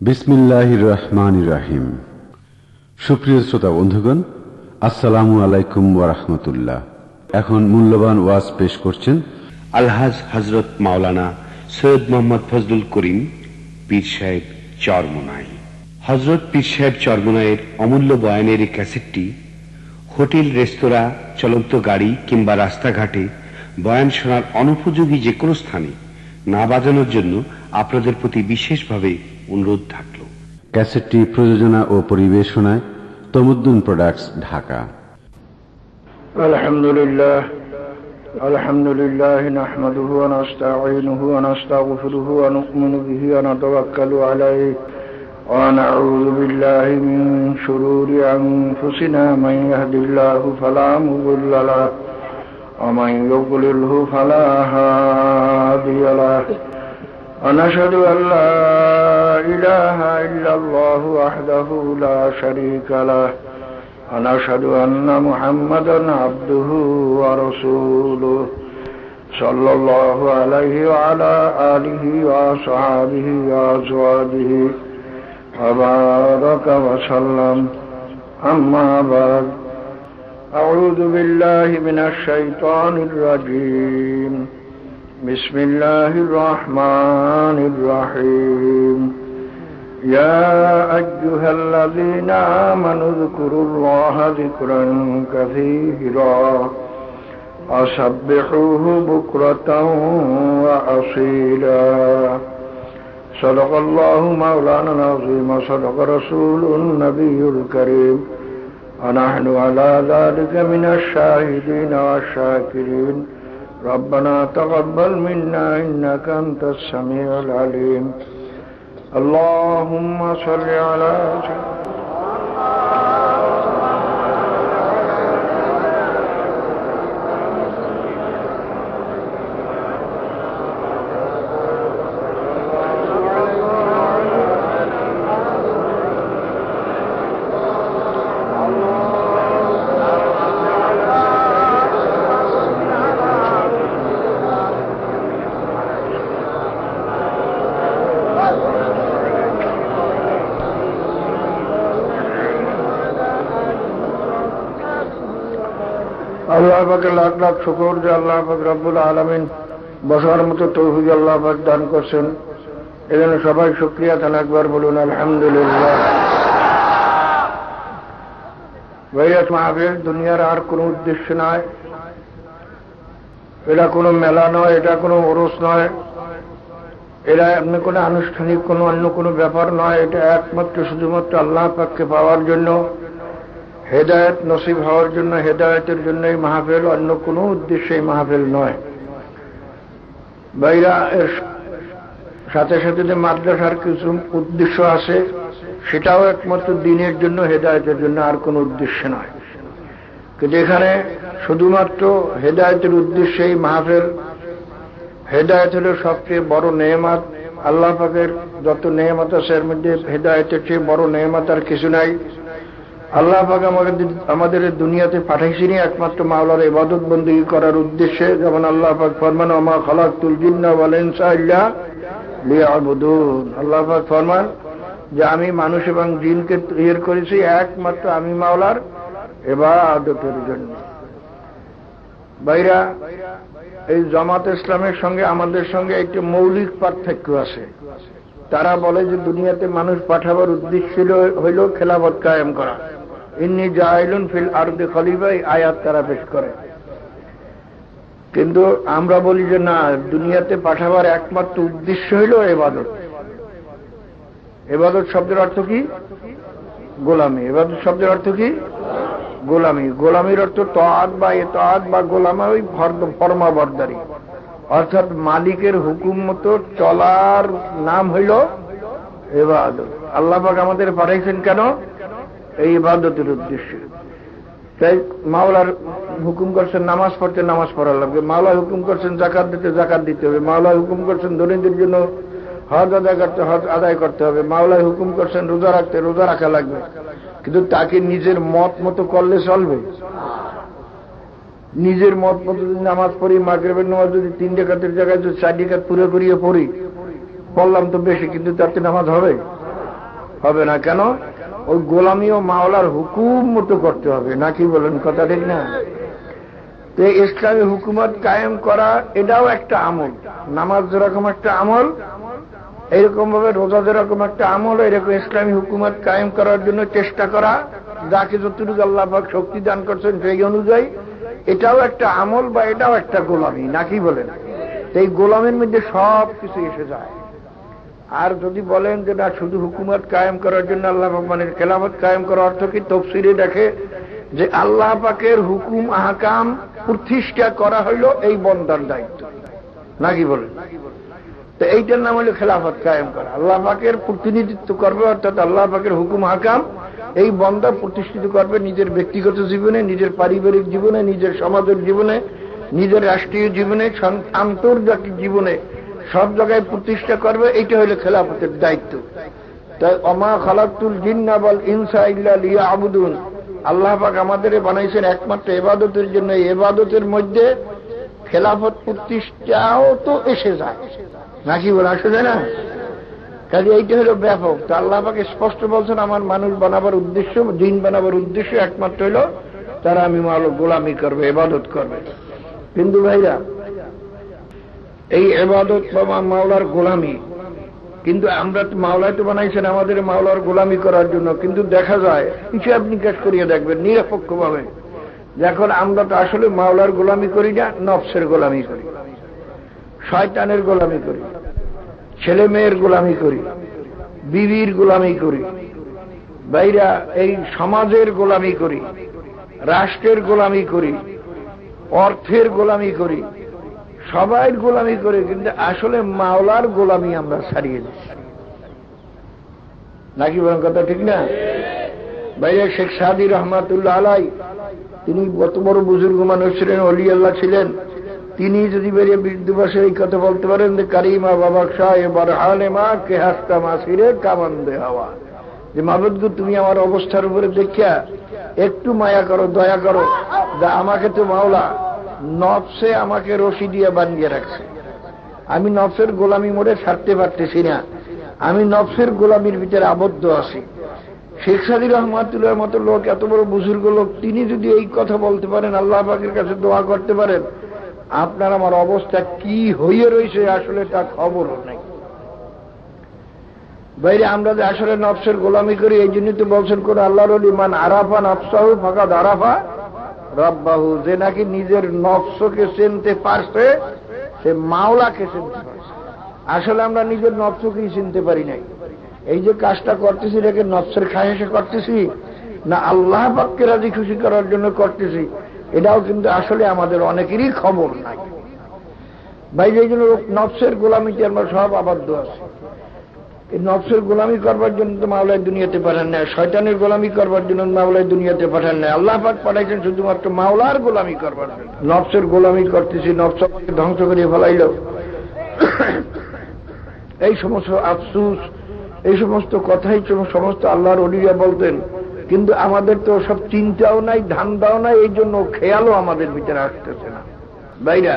বিসমিল্লাহির রহমানির রহিম। সুপ্রিয় শ্রোতা বন্ধুগণ, আসসালামু আলাইকুম ওয়া রাহমাতুল্লাহ। এখন মূল্যবান ওয়াজ পেশ করছেন আলহাজ হযরত মাওলানা সৈয়দ মোহাম্মদ ফজলুল করিম পীর সাহেব চরমোনাই। হযরত পীর সাহেব চরমোনাইয়ের অমূল্য বয়ানের এই ক্যাসেটটি হোটেল, রেস্তোরাঁ, চলন্ত গাড়ি কিংবা রাস্তাঘাটে বয়ান শোনার অনুপযোগী যে কোনো স্থানে না বাজানোর জন্য আপনাদের প্রতি বিশেষভাবে অনুরোধ থাকল। ক্যাসেটটি প্রযোজনা ও পরিবেশনায় তমুদ্দুন প্রোডাক্টস, ঢাকা। আলহামদুলিল্লাহ নাহমাদুহু ওয়া নাস্তাঈনুহু ওয়া নাস্তাগফিরুহু ওয়া নু'মিনু বিহি ওয়া নাতাওয়াক্কালু আলাইহি ওয়া নাউযু বিল্লাহি মিন শুরুরি আনফুসিনা মান ইয়াহদিল্লাহু ফালা মুদিল্লা লাহু ওয়া মান ইউদ্লিলহু ফালা হাদিয়া লাহু। ونشهد أن لا إله إلا الله وحده لا شريك له ونشهد أن محمدا عبده ورسوله صلى الله عليه وعلى آله وصحبه وأزواجه وبارك وسلم. أما بعد، أعوذ بالله من الشيطان الرجيم. بسم الله الرحمن الرحيم. يا أيها الذين آمنوا اذكروا الله ذكرا كثيرا وسبحوه بكرة وأصيلا. صدق الله مولانا العظيم وصدق رسوله النبي الكريم ونحن على ذلك من الشاهدين والشاكرين. ربنا تقبل منا إنك أنت السميع العليم. اللهم صل على আল্লাহ পাকের লাখ লাখ শুকর যে আল্লাহ পাক রব্বুল আলামিন বসার মতো তৌফিক আল্লাহ পাক দান করছেন। এজন্য সবাই শুকরিয়া তাহলে একবার বলুন আলহামদুলিল্লাহ। বাইরাত মাহফিল দুনিয়ার আর কোনো উদ্দেশ্য নয়, এটা কোনো মেলা নয়, এটা কোনো ওরস নয়, এটা এমনি কোনো আনুষ্ঠানিক কোনো অন্য কোনো ব্যাপার নয়। এটা একমাত্র শুধুমাত্র আল্লাহ পাককে পাওয়ার জন্য, হেদায়েত নসিব হওয়ার জন্য, হেদায়েতের জন্য এই মাহফিল, অন্য কোনো উদ্দেশ্যে এই মাহফিল নয়। বাইরা এর সাথে সাথে যে মাদ্রাসার কিছু উদ্দেশ্য আছে, সেটাও একমাত্র দ্বীনের জন্য, হেদায়েতের জন্য, আর কোনো উদ্দেশ্য নয়। কিন্তু এখানে শুধুমাত্র হেদায়েতের উদ্দেশ্যে এই মাহফিল। হেদায়েত হল সবচেয়ে বড় নেয়ামত। আল্লাহ পাকের যত নেয়ামত আছে এর মধ্যে হেদায়েতের চেয়ে বড় নেয়ামত আর কিছু নাই। আল্লাহ পাক আমাদের দুনিয়াতে পাঠাইছেন একমাত্র মাওলার ইবাদত বন্দেগী করার উদ্দেশ্যে। যেমন আল্লাহ পাক ফরমান, ওয়া মা খালাকতুল জিন্না ওয়াল ইনসা ইল্লা লিয়াবুদুন। আল্লাহ পাক ফরমান যে আমি মানুষ এবং জিনকে তৈরি করেছি একমাত্র আমি মাওলার ইবাদতের জন্য। ভাইরা, এই জামাত ইসলামের সঙ্গে আমাদের সঙ্গে একটি মৌলিক পার্থক্য আছে। তারা বলে যে দুনিয়াতে মানুষ পাঠাবার উদ্দেশ্য হইল খেলাফত কায়েম করা। ইন্নী জাইলুন ফিল আরদি খলিফা, এই আয়াত তারা পেশ করে। কিন্তু আমরা বলি যে না, দুনিয়াতে পাঠাবার একমাত্র উদ্দেশ্য হইল ইবাদত। ইবাদত শব্দের অর্থ কি? গোলামি। ইবাদত শব্দের অর্থ কি? গোলামি। গোলামির অর্থ তাআত বা ইতাআত বা গোলামি, ওই ফরমাবরদারি, অর্থাৎ মালিকের হুকুম মতো চলার নাম হইল ইবাদত। আল্লাহ পাক আমাদের পাঠাইছেন কেন? এই ইবাদতের উদ্দেশ্যে। তাই মাওলার হুকুম করছেন নামাজ পড়তে, নামাজ পড়া লাগবে। মাওলা হুকুম করছেন যাকাত দিতে, যাকাত দিতে হবে। মাওলা হুকুম করছেন ধনীদের জন্য হজ আদায় করতে, হজ আদায় করতে হবে। মাওলা হুকুম করছেন রোজা রাখতে, রোজা রাখা লাগবে। কিন্তু তাকে নিজের মত মতো করলে চলবে? নিজের মত মতো যদি নামাজ পড়ি, মাগরিবের নামাজ যদি 3 রাকাতের জায়গায় যদি 4 রাকাত পুরো করিয়ে পড়ি, পড়লাম তো বেশি, কিন্তু তাতে নামাজ হবে? হবে না। কেন? ওই গোলামি ও মাওলার হুকুম মতো করতে হবে, নাকি বলেন? কথা ঠিক না? তো ইসলামী হুকুমত কায়েম করা এটাও একটা আমল। নামাজ যেরকম একটা আমল, এইরকম ভাবে রোজা যেরকম একটা আমল, এরকম ইসলামী হুকুমত কায়েম করার জন্য চেষ্টা করা, যাকে যতটুকু আল্লাহ পাক শক্তি দান করছেন সেই অনুযায়ী এটাও একটা আমল বা এটাও একটা গোলামি, নাকি বলেন? এই গোলামের মধ্যে সব কিছু এসে যায়। আর যদি বলেন যে না, শুধু হুকুমত কায়েম করার জন্য আল্লাহ পাক মানে খেলাফত কায়েম করার অর্থ কি? তফসিরে দেখে যে আল্লাহ পাকের হুকুম আহকাম প্রতিষ্ঠা করা হইল এই বন্দার দায়িত্ব, নাকি বলেন? তো এইটার নাম হলো খেলাফত কায়েম করা। আল্লাহ পাকের প্রতিনিধিত্ব করবে, অর্থাৎ আল্লাহ পাকের হুকুম হাকাম এই বন্দা প্রতিষ্ঠিত করবে নিজের ব্যক্তিগত জীবনে, নিজের পারিবারিক জীবনে, নিজের সমাজের জীবনে, নিজের রাষ্ট্রীয় জীবনে, আন্তর্জাতিক জীবনে, সব জায়গায় প্রতিষ্ঠা করবে। এইটা হলো খেলাফতের দায়িত্ব। তাই ওমা খালাকতুল জিন্না ওয়াল ইনসা ইল্লা লিয়াবুদুন, আল্লাহ পাক আমাদের বানাইছেন একমাত্র ইবাদতের জন্য। এই ইবাদতের মধ্যে খেলাফত প্রতিষ্ঠাও তো এসে যায়, নাকি বলে? আসলে না, কাজে এইটা হলো ব্যাপক। তো আল্লাহ পাক স্পষ্ট বলছেন আমার মানুষ বানাবার উদ্দেশ্য, জিন বানাবার উদ্দেশ্য একমাত্র হলো তারা আমি গোলামি করবে, ইবাদত করবে। কিন্তু ভাইরা, এই ইবাদত বা মাওলার গোলামি, কিন্তু আমরা তো মাওলাই তো বানাইছেন আমাদের মাওলার গোলামি করার জন্য। কিন্তু দেখা যায়, হিসাব নিকাশ করিয়ে দেখবেন নিরপেক্ষ ভাবে, যখন আমরা তো আসলে মাওলার গোলামি করি না, নফসের গোলামি করি, শয়তানের গোলামি করি, ছেলে মেয়ের গোলামি করি, বিবির গোলামি করি, বাইরা এই সমাজের গোলামি করি, রাষ্ট্রের গোলামি করি, অর্থের গোলামি করি, সবাই গোলামি করি, কিন্তু আসলে মাওলার গোলামি আমরা ছাড়িয়ে দিচ্ছি, নাকি বলেন? কথা ঠিক না? বাইরে শেখ সাদি রহমাতুল্লাহ আলাই, তিনি কত বড় বুজুর্গ মানুষ ছিলেন, অলি আল্লাহ ছিলেন। তিনি যদি বেরিয়ে বৃদ্ধ বয়সে এই কথা বলতে পারেন যে কারিমা বাবা শাহ এবার হালে মা কে হাস্তা মাসিরে কামান্দে হাওয়া, যে মাবুদগু তুমি আমার অবস্থার উপরে দেখিয়া একটু মায়া করো, দয়া করো, যা আমাকে তো মাওলা নফসে আমাকে রশি দিয়ে বাঁধিয়ে রাখছে, আমি নফসের গোলামি মোড়ে ছাড়তে পারতেছি না, আমি নফসের গোলামির ভিতরে আবদ্ধ আছি। শেখ সাদি রহমাতুল্লাহর মতো লোক, এত বড় বুজুর্গ লোক, তিনি যদি এই কথা বলতে পারেন, আল্লাহ পাকের কাছে দোয়া করতে পারেন, আপনার আমার অবস্থা কি হয়ে রয়েছে আসলে তা খবরও নাই। বাইরে আমরা যে আসলে নফসের গোলামি করি, এই জন্য তো বলছেন কোন আল্লাহর ওলি, মান আরাফা নফসাহু ফাকাদ আরাফা রাব্বাহু, যে নাকি নিজের নফসকে চিনতে পারছে সে মাওলাকে চিনতে পারছে। আসলে আমরা নিজের নফসকেই চিনতে পারি নাই। এই যে কাজটা করতেছি, এটাকে নফসের খায়েশে করতেছি না আল্লাহ পাককে রাজি খুশি করার জন্য করতেছি, এটাও কিন্তু আসলে আমাদের অনেকেরই খবর নাই। বাইরে এই জন্য নফসের গোলামিতে আমরা সব আবদ্ধ আছি। এই নফসের গোলামি করবার জন্য তো মাওলাই দুনিয়াতে পাঠান না, শয়তানের গোলামি করবার জন্য মাওলাই দুনিয়াতে পাঠান না, আল্লাহ পাক পাঠাইছেন শুধুমাত্র মাওলার গোলামি করবার জন্য। নফসের গোলামি করতেছি, নফসকে ধ্বংস করে ফেলাইল, এই সমস্ত আফসুস, এই সমস্ত কথাই সমস্ত আল্লাহর ওলিরা বলতেন। কিন্তু আমাদের তো সব চিন্তাও নাই, ধান্দাও নাই, এই জন্য খেয়ালও আমাদের ভিতরে আসতেছে না বাইরা।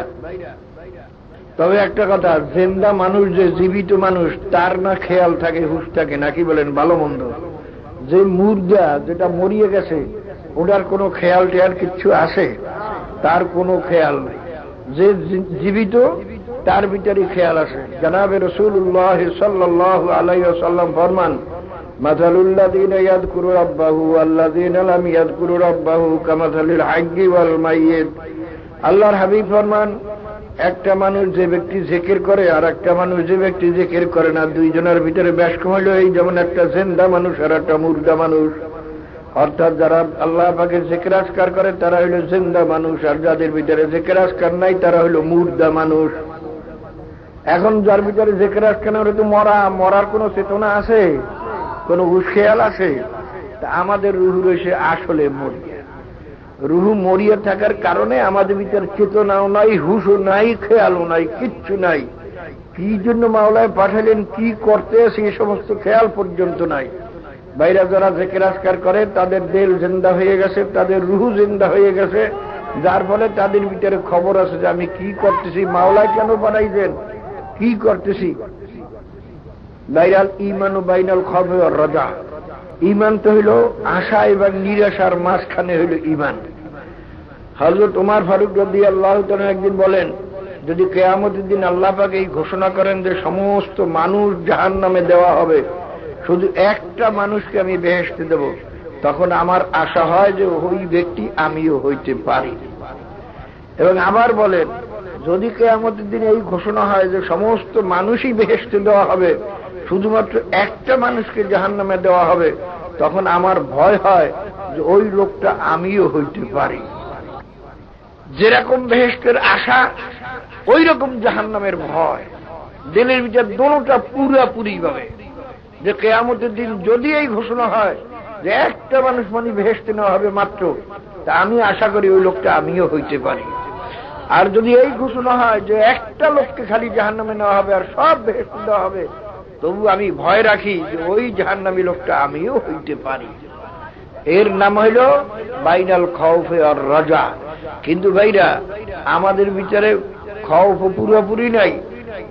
তবে একটা কথা, জিন্দা মানুষ যে জীবিত মানুষ, তার না খেয়াল থাকে, হুঁশ থাকে, নাকি বলেন? ভালো মন্দ। যে মুর্দা, যেটা মরিয়ে গেছে, ওটার কোনো খেয়াল টেয়াল কিচ্ছু আসে? তার কোনো খেয়াল নেই। যে জীবিত, তার ভিতরে খেয়াল আসে। জনাবে রাসূলুল্লাহ সাল্লাল্লাহু আলাইহি ওয়াসাল্লাম ফরমান, মাসালুল্লাযীনা ইয়াযকুরু রাব্বাহু ওয়াল্লাযীনা লাম ইয়াযকুরু রাব্বাহু কামাসালিল হাইয়্যি ওয়াল মাইয়িত। আল্লাহর হাবিব ফরমান, একটা মানুষ যে ব্যক্তি জিকির করে আর একটা মানুষ যে ব্যক্তি জিকির করে না, দুইজনের ভিতরে বেশ কম হইল এই যেমন একটা জিন্দা মানুষ আর একটা মুর্দা মানুষ। অর্থাৎ যারা আল্লাহ পাকের জিকির আজকার করে তারা হইল জিন্দা মানুষ, আর যাদের ভিতরে জিকির আজকার নাই তারা হইল মুর্দা মানুষ। এখন যার ভিতরে জিকির আজকার নাই, তো মরার কোনো চেতনা আছে, কোনো খেয়াল আছে? তা আমাদের রুহু রয়েছে আসলে মরিয়া। রুহু মরিয়া থাকার কারণে আমাদের ভিতরে চেতনাও নাই, হুশও নাই, খেয়ালও নাই, কিচ্ছু নাই। কি জন্য মাওলায় পাঠালেন, কি করতে, সেই সমস্ত খেয়াল পর্যন্ত নাই। বাইরে যারা জিকির আজকার করে তাদের দিল জিন্দা হয়ে গেছে, তাদের রুহু জিন্দা হয়ে গেছে, যার ফলে তাদের ভিতরে খবর আছে যে আমি কি করতেছি, মাওলায় কেন বানাইছেন, কি করতেছি। বাইরাল ঈমান ও বাইনাল খাউফি ওয়ার রাজা। ঈমান তো হইল আশা এবং নিরাশার মাঝখানে হইল ঈমান। হযরত ওমর ফারুক রাদিয়াল্লাহু তাআলা একদিন বলেন, যদি কিয়ামতের দিন আল্লাহ পাক এই ঘোষণা করেন যে সমস্ত মানুষ জাহান্নামে দেওয়া হবে, শুধু একটা মানুষকে আমি বেহেশতে দেব, তখন আমার আশা হয় যে ওই ব্যক্তি আমিও হইতে পারি। এবং আবার বলেন, যদি কিয়ামতের দিন এই ঘোষণা হয় যে সমস্ত মানুষই বেহেশতে দেওয়া হবে, শুধুমাত্র একটা মানুষকে জাহান্নামে দেওয়া হবে, তখন আমার ভয় হয় যে ওই লোকটা আমিও হইতে পারি। যেরকম বেহেশতের আশা, ওই রকম জাহান্নামের ভয় দিলের ভিতর দোনোটা পুরাপুরি ভাবে, যে কিয়ামতের দিন যদি এই ঘোষণা হয় যে একটা মানুষ মানে বেহেশতে নেওয়া হবে মাত্র, তা আমি আশা করি ওই লোকটা আমিও হইতে পারি। আর যদি এই ঘোষণা হয় যে একটা লোককে খালি জাহান্নামে নেওয়া হবে আর সব বেহেশতে দেওয়া হবে, তবু আমি ভয় রাখি যে ওই জাহান্নামী লোকটা আমিও হইতে পারি। এর নাম হইল বাইনাল খাউফি আর রাজা। কিন্তু ভাইরা, আমাদের বিচারে খাউফ পুরোপুরি নাই,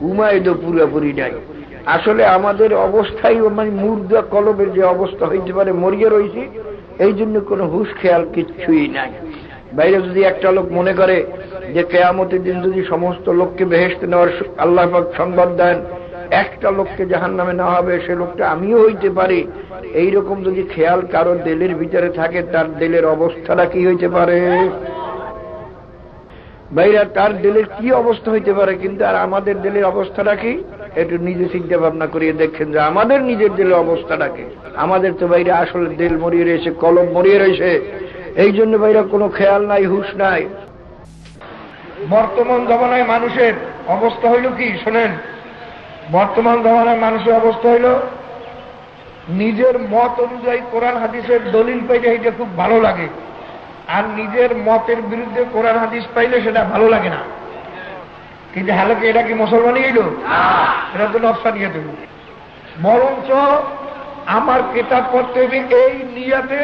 উমাইদও পুরোপুরি নাই। আসলে আমাদের অবস্থাই মানে মুর্দা কলবের যে অবস্থা হইতে পারে, মরিয়া রয়েছি, এই জন্য কোনো হুশ খেয়াল কিচ্ছুই নাই। বাইরে যদি একটা লোক মনে করে যে কিয়ামতের দিন যদি সমস্ত লোককে বেহেশতে নেওয়ার আল্লাহ পাক সংবাদ দেন, একটা লোককে জাহান্নামে নেওয়া হবে, সে লোকটা আমিও হইতে পারি, এইরকম যদি খেয়াল কারো দিলের ভিতরে থাকে, তার দিলের অবস্থাটা কি হইতে পারে ভাইরা? তার দিলের কি অবস্থা হইতে পারে? কিন্তু আর আমাদের দিলের অবস্থাটা কি, একটু নিজে চিন্তা ভাবনা করিয়ে দেখেন যে আমাদের নিজের দিলের অবস্থাটা কি। আমাদের তো বাইরে আসলে দিল মরিয়ে রয়েছে, কলম মরিয়ে রয়েছে, এই জন্য বাইরে কোনো খেয়াল নাই, হুশ নাই। বর্তমান জমানায় মানুষের অবস্থা হইল কি শোনেন, বর্তমান জমানায় মানুষের অবস্থা হইল নিজের মত অনুযায়ী কোরআন হাদিসের দলিল পাইলে এটা খুব ভালো লাগে, আর নিজের মতের বিরুদ্ধে কোরআন হাদিস পাইলে সেটা ভালো লাগে না। কিন্তু হালাকে এটা কি মুসলমানই হইল? এটা তো নকশানিয়া দেব। বরঞ্চ আমার কিতাব পড়তে হবে এই নিয়াতে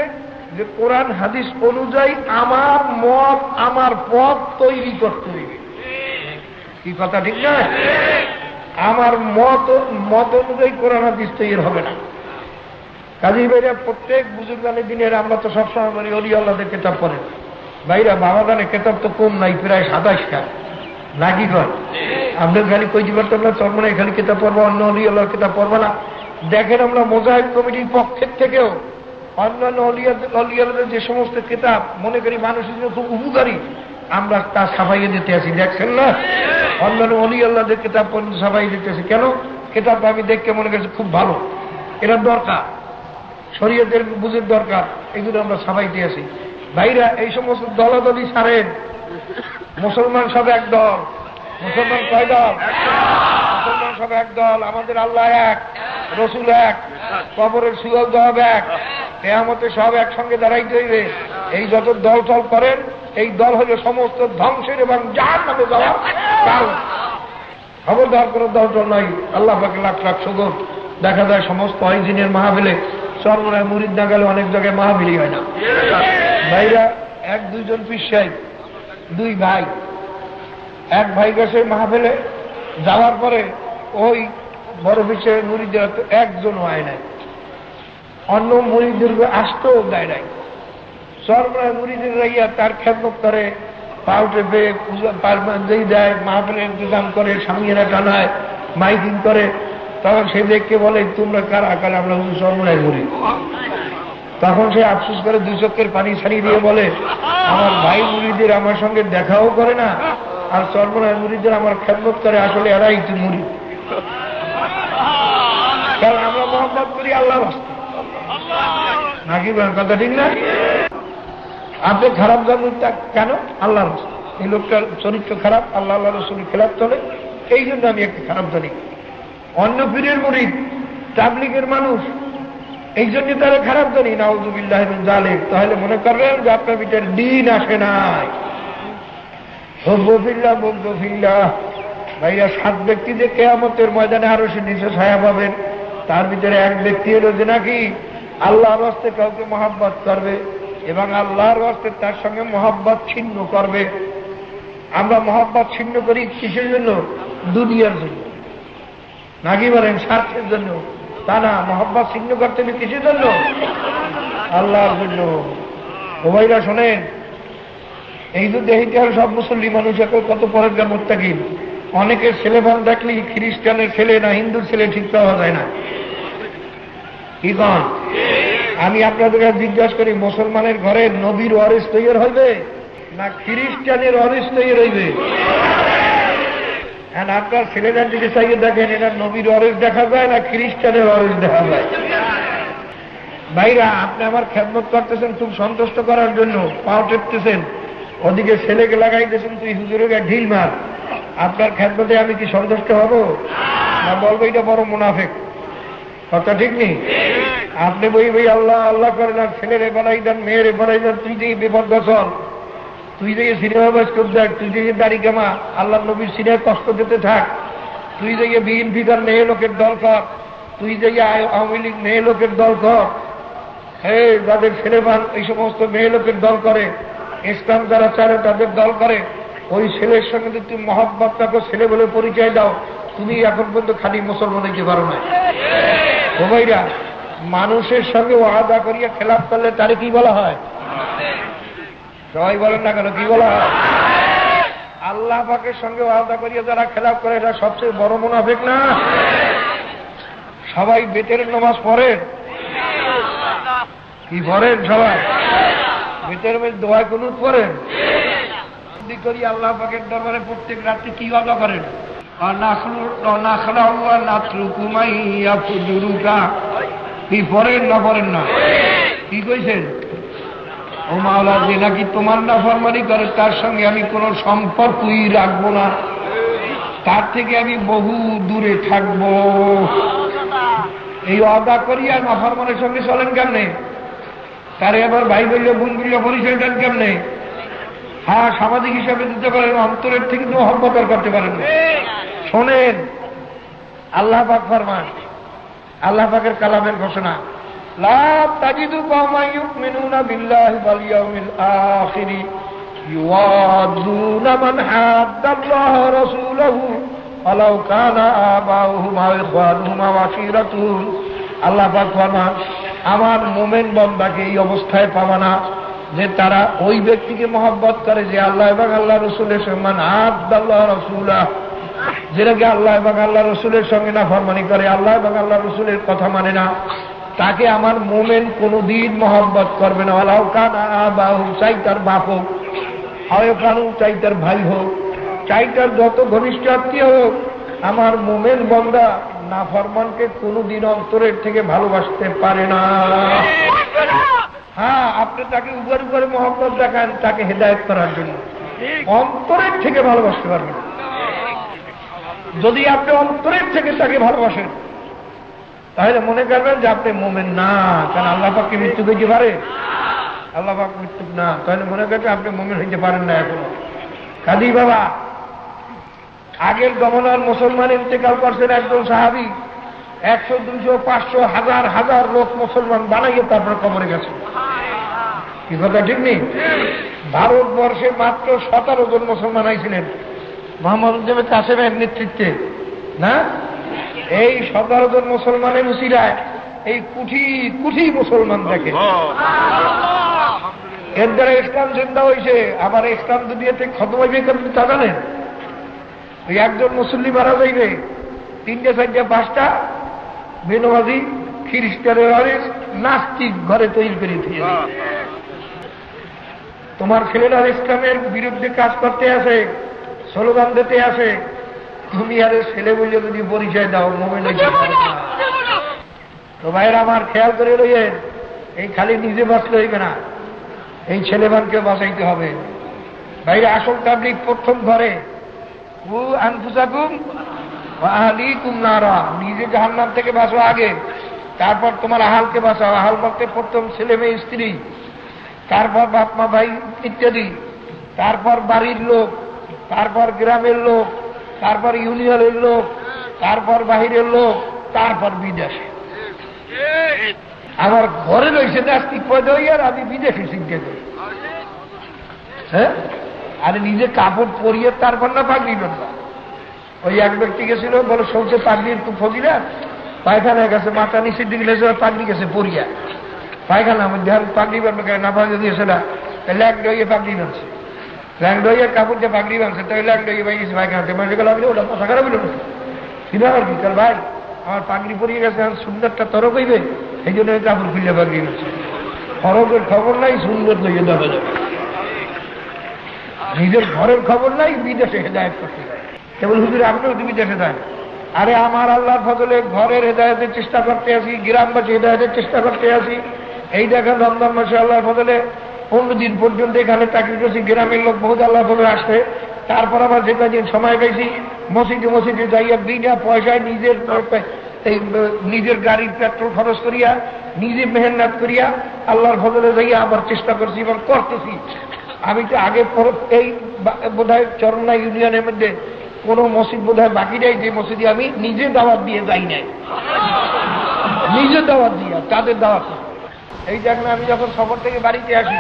যে কোরআন হাদিস অনুযায়ী আমার মত, আমার পথ তৈরি করতে হইবে। কি কথা ঠিক না? আমার মত অনুযায়ী কোরআন হাদিস তৈরি হবে না। কাজী ভাইরা, প্রত্যেক বুজুর্গানের দিনের আমরা তো সবসময় বলি অলি আল্লাহদের কিতাব পড়েন। ভাইরা, বাবাদানের কিতাব তো কম নাই, প্রায় 27টা নাকি কর। আমাদের খালি কইতে পারতাম না চরমনে খালি কিতাব পড়বো, অন্য অলি আল্লাহর কিতাব পড়বো না। দেখেন, আমরা মোজাহিদ কমিটির পক্ষের থেকেও অন্যান্য অলি আল্লাহদের যে সমস্ত কিতাব মনে করি মানুষের জন্য খুব উপকারী, আমরা তা ছাপাইয়ে দিতে আসি। দেখছেন না, অন্যান্য অলি আল্লাহদের কিতাব পর্যন্ত ছাপাইয়ে দিতে আসি। কেন? কিতাবটা আমি দেখতে মনে করছি খুব ভালো, এটা দরকার, শরীয়তের বুঝের দরকার, এগুলো আমরা ছাপাইতে আসি। ভাইরা, এই সমস্ত দলাদলি ছাড়েন। মুসলমান সব এক দল। মুসলমান কয় দল? মুসলমান সব এক দল। আমাদের আল্লাহ এক, রসুল এক, কবরের সুযোগ জবাব এক, কিয়ামতে সব একসঙ্গে দাঁড়াইতে হইবে। এই যত দল টল করেন, এই দল হলো সমস্ত ধ্বংসের এবং জাহান্নামে যাওয়ার কারণ। খবরদার কোনো দল টল নাই। আল্লাহ পাকের লাখ লাখ শুকর। দেখা যায় সমস্ত অরিজিনের মাহফিলে সর্বনায় মুরিদ না গেলে অনেক জায়গায় মাহফিলই হয় না। ভাইরা, এক দুইজন পীর সাহেব, দুই ভাই, এক ভাই গেছে মাহফিলে, যাওয়ার পরে ওই বড় পীর সাহেব মুরিদরা তো একজন হয় নাই, অন্য মুরিদদেরকে আসতেও দেয় নাই। সর্বনায় মুরিদের রাইয়া তার খেদমত করে, পাউটে পেয়ে পূজা যেই দেয়, মাহফিলের ইন্তজাম করে, সামিয়ানা টানায়, মাইকিং করে। তখন সে দেখকে বলে, তোমরা কারা? কারা? আমরা সর্বনায় মুরিদ। তখন সে আফসোস করে 2 চোখের পানি ছাড়িয়ে দিয়ে বলে, আমার ভাই মুরিদের আমার সঙ্গে দেখাও করে না, আর সর্বনায় মুরিদের আমার খেদমত করে, আসলে এরাই তো মুরিদ। কারণ আমরা মহব্বত করি আল্লাহ রাস্তায়, নাকি কথা ঠিক না? আপনি খারাপ জানেন কেন? আল্লাহ রাস্তায়। এই লোকটার চরিত্র খারাপ, আল্লাহ আল্লাহ রসুলের খেলাফ চলে, এই জন্য আমি একটা খারাপ জানি। অন্য পীরের মুরিদ, তাবলীগের মানুষ, এই জন্য তারা খারাপ জানি। নাউযুবিল্লাহ মিন যালিক। তাহলে মনে করবেন যে আপনার ভিতরে দিন আসে নাই। হুব্বুফিল্লাহ, বুগদুফিল্লাহ। ভাইয়া, 7 ব্যক্তি যে কিয়ামতের ময়দানে আরো সে নিচে ছায়া পাবেন, তার ভিতরে এক ব্যক্তি হলো যে নাকি আল্লাহর রাস্তে কাউকে মহব্বত করবে এবং আল্লাহর রাস্তে তার সঙ্গে মহব্বত ছিন্ন করবে। আমরা মহব্বত ছিন্ন করি কিসের জন্য? দুনিয়ার জন্য। নাকি বলেন? স্বার্থের জন্য। তা না, মহব্বত ছিন্ন করতে হবে কিসের জন্য? আল্লাহর জন্য। ও ভাইরা শোনেন, এই যে দেখিতে হয় সব মুসল্লি মানুষ এখন কত পরের মোত্তাকিন। অনেকের ছেলেবান দেখলি খ্রিস্টানের ছেলে না হিন্দুর ছেলে ঠিক পাওয়া যায় না। কি কন? আমি আপনাদের কাছে জিজ্ঞাসা করি, মুসলমানের ঘরে নবীর ওয়ারিস তৈরি হইবে না খ্রিস্টানের ওয়ারিস তৈরি হইবে? আপনার ছেলেদের দিকে চাইয়ে দেখেন, এটা নবীর ওয়ারিস দেখা যায় না খ্রিস্টানের ওয়ারিস দেখা যায়? ভাইরা, আপনি আমার খেদমত করতেছেন খুব সন্তুষ্ট করার জন্য, পাও টেপতেছেন, ওদিকে ছেলেকে লাগাইতেছেন তুই হুজুরের গায়ে ঢিল মার। আপনার খেদমতে আমি কি সন্তুষ্ট হব না? বলবো এটা বড় মুনাফেক। কথা ঠিক নেই? আপনি বই বই আল্লাহ আল্লাহ করেন আর ছেলেরে বানাই দেন, মেয়েরে বানাই দেন, তুই যে বিপদ চল, তুই যে সিনেমা বাস্কর দেখ, তুই যে দাড়ি কামা, আল্লাহ নবীর সিনেমা কষ্ট দিতে থাক, তুই যে বিএনপি তার মেয়ে লোকের দল কর, তুই যে আওয়ামী লীগ মেয়ে লোকের দল কর। হ্যাঁ, যাদের ছেলেমান এই সমস্ত মেয়ে লোকের দল করে, ইসলাম যারা চারে তাদের দল করে, ওই ছেলের সঙ্গে যদি তুমি মহব্বতটাকে ছেলে বলে পরিচয় দাও, তুমি এখন পর্যন্ত খালি মুসলমান হইতে পারো না। ও ভাইরা, মানুষের সঙ্গে ওয়াদা করিয়া খেলাপ করলে তারে কি বলা হয়? সবাই বলেন না কেন, কি বলা হয়? আল্লাহ পাকের সঙ্গে ওয়াদা করিয়া যারা খেলাপ করে, এটা সবচেয়ে বড় মুনাফিক না? সবাই বেতের নামাজ পড়েন, কি পড়েন? সবাই বেতের মধ্যে দোয়া কুনুত পড়েন করি আল্লাহ পাকের দরবারে প্রত্যেক রাত্রে কি ওয়াদা করেন? কি পড়েন না পড়েন না? কি কইছেন? ও মাওলা, যে নাকি তোমার নাফরমানি করে তার সঙ্গে আমি কোনো সম্পর্কই রাখবো না, তার থেকে আমি বহু দূরে থাকবো। এই ওয়াদা করিয়া নাফরমানের সঙ্গে চলেন কেমনে? তারে আবার ভাই বললে বোন বললে পরিচয় দেন কেমনে? হ্যাঁ, সামাজিক হিসাবে দিতে পারেন, অন্তরের থেকে তো মহব্বত করতে পারেন না। শোনেন, আল্লাহ পাক ফরমান, আল্লাহ পাকের কালামের ঘোষণা, লা তাজিদু কওমান ইউমিনুনা বিল্লাহি ওয়াল ইয়াউমিল আখির ইউআদুনা মান হাদ্দাল্লাহ ওয়া রাসূলহু ওয়ালাউ কানা আবাউহুম আও ইখওয়ানুহুম আও আশীরাতুহুম। আল্লাহ পাক ফরমান, আমার মুমিন বান্দাকে এই অবস্থায় পাবা না যে তারা ওই ব্যক্তিকে মহব্বত করে যে আল্লাহ এবং আল্লাহ রসুলের সম্মান আল্লাহ রসুল্লাহ, যেটাকে আল্লাহ এবং আল্লাহ রসুলের সঙ্গে না ফরমানি করে, আল্লাহ এবং আল্লাহ রসুলের কথা মানে না, তাকে আমার মোমেন কোনদিন মহব্বত করবে না। আল্লাহ চাই তার বাপ হোক, আয়কানু চাই তার ভাই হোক, চাই তার যত ঘনিষ্ঠ আত্মীয় হোক, আমার মোমেন বন্দা না ফরমানকে কোনদিন অন্তরের থেকে ভালোবাসতে পারে না। হ্যাঁ, আপনি তাকে উপরে উপরে মহব্বত দেখান তাকে হেদায়েত করার জন্য, অন্তরের থেকে ভালোবাসতে পারবেন। যদি আপনি অন্তরের থেকে তাকে ভালোবাসেন তাহলে মনে করবেন যে আপনি মোমেন না, কারণ আল্লাহ পাককে মৃত্যু হইতে পারে? আল্লাহ পাক মৃত্যু না, তাহলে মনে করবেন আপনি মোমেন হইতে পারেন না এখনো। কাজী বাবা, আগের জমানার মুসলমান ইন্তেকাল করছেন একজন সাহাবী, 100, 200, 500, হাজার হাজার লোক মুসলমান বানাইয়ে তারপরে কবরে গেছে। কি কথা ঠিক নেই? ভারতবর্ষে মাত্র 17 জন মুসলমান আইছিলেন মোহাম্মদ কাসেমের নেতৃত্বে, না? এই 17 জন মুসলমানের উসিলায় এই কুঠি কুঠি মুসলমান দেখে, এর দ্বারা ইসলাম জিন্দা হয়েছে। আবার ইসলাম দুনিয়াতে খতম হইবে কেমন তা জানেন? ওই একজন মুসল্লি মারা যাইবে, 3টে 4টে 5টা বেনমাজি খ্রিস্টানের নাস্তিক ঘরে তৈরি করে দিয়ে, তোমার ছেলেরা ইসলামের বিরুদ্ধে কাজ করতে আসে, স্লোগান দিতে আসে, তুমি আর ছেলে বলে যদি পরিচয় দাও মোবাইল। তো ভাইয়ের আমার খেয়াল করে রইলেন, এই খালি নিজে বাঁচলে হইবে না, এই ছেলেমানকে বাঁচাইতে হবে। ভাইরা, আসল তাবলীগ প্রথম ঘরে আনফুসাকুম ওয়া আহলিকুম নারা, নিজে জাহান্নাম থেকে বাঁচো আগে, তারপর তোমার আহালকে বাঁচাও। আহাল বলতে প্রথম ছেলে মেয়ে স্ত্রী, তারপর বাপ মা ভাই ইত্যাদি, তারপর বাড়ির লোক, তারপর গ্রামের লোক, তারপর ইউনিয়নের লোক, তারপর বাহিরের লোক, তারপর বিদেশে। আমার ঘরে রয়েছে নাস্তিক পয়দা হই আর আমি বিদেশে শিখতে যাই। হ্যাঁ, আরে নিজে কাপড় পরিয়ে তারপর না পাগড়ি বাঁধবা। ওই এক ব্যক্তি গেছিল, বলে শুনছে পাগড়ির তো ফজিলা, পায়খানায় গেছে, মাথা নিচের দিকে লেগে পাগড়ি গেছে পড়িয়া, পায়খানার মধ্যে পাগড়ি বানবে না পাগড়ি দিয়েছে না, ল্যাং ডইয়ে পাগড়ি বানছে, ল্যাং ডইয়ের কাপড় দিয়ে পাগড়ি বানছে, তাই ল্যাং ডইয়ে বাইছে পায়খানাতে, মানুষকে লাগলে ওটা মাথা খারাপ হইল কিনা আর কি, কাল ভাই আমার পাগড়ি পরিয়ে গেছে, আর সুন্দরটা তরক হইবে, এই জন্য কাপড় খুললে পাগড়ি বানছে। ফরকের খবর নাই, সুন্দর লইয়ে দেখা যাবে, নিজের ঘরের খবর নাই, বিদেশে হেদায়ত করতে যায়। কেবল হুজুর আপনিও তো বিদেশে যান, আরে আমার আল্লাহর ফজলে ঘরের হেদায়তের চেষ্টা করতে আসি, গ্রামবাসী হেদায়তের চেষ্টা করতে আসি। এই দেখেন রমজান মাসে আল্লাহর ফজলে 15 দিন পর্যন্ত এখানে চাকরি করছি, গ্রামের লোক বহুত আল্লাহর ফজলে আসছে। তারপর আবার যে কদিন সময় পাইছি মসজিদে যাইয়া বিনা পয়সায় নিজের গাড়ির পেট্রোল খরচ করিয়া, নিজে মেহনত করিয়া আল্লাহর ফজলে যাইয়া আবার চেষ্টা করছি এবং করতেছি। আমি তো আগে এই বোধহয় চরমনা ইউনিয়নের মধ্যে কোন মসজিদ বোধহয় বাকি নাই যে মসজিদে আমি নিজে দাওয়াত দিয়ে যাই নাই, নিজে দাওয়াত দিয়া তাদের দাওয়াত। এই দেখেন আমি যখন সফর থেকে বাড়িতে আসি,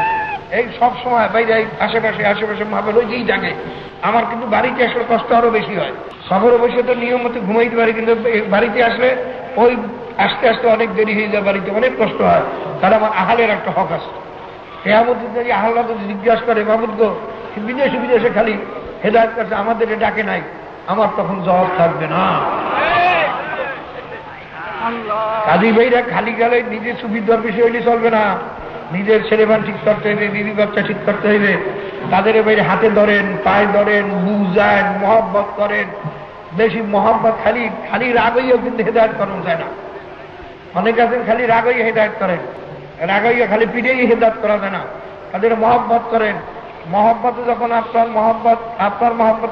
এই সব সময় বাইরে আশেপাশে মাহফিল ওই যেই জাগে, আমার কিন্তু বাড়িতে আসলে কষ্ট আরো বেশি হয়। সফরে বসে তো নিয়ম মতো ঘুমাইতে পারি, কিন্তু বাড়িতে আসলে ওই আস্তে আস্তে অনেক দেরি হয়ে যায়, বাড়িতে অনেক কষ্ট হয়, কারণ আমার আহালের একটা হক আছে। আহ্লা তো জিজ্ঞাসা করে মাহমুদ গো, বিদেশে খালি হেদায়ত কাছে আমাদের ডাকে নাই, আমার তখন জবাব থাকবে না। কাজী ভাইরা খালি গেলে নিজের সুবিধার বিষয় হইলে চলবে না, নিজের ছেলেমান ঠিক করতে হইবে, বিবি বাচ্চা ঠিক করতে হইবে। তাদের বাইরে হাতে ধরেন, পায়ে ধরেন, বুঝান, মহব্বত করেন। বেশি মহব্বত খালি রাগইও কিন্তু হেদায়ত করানো যায় না। অনেক আছেন খালি রাগই হেদায়ত করেন, রাগাইয়া খালি পিঠেই হেদায়ত করা যায় না। তাদের মহব্বত করেন, মহব্বতে যখন আপনার মহব্বত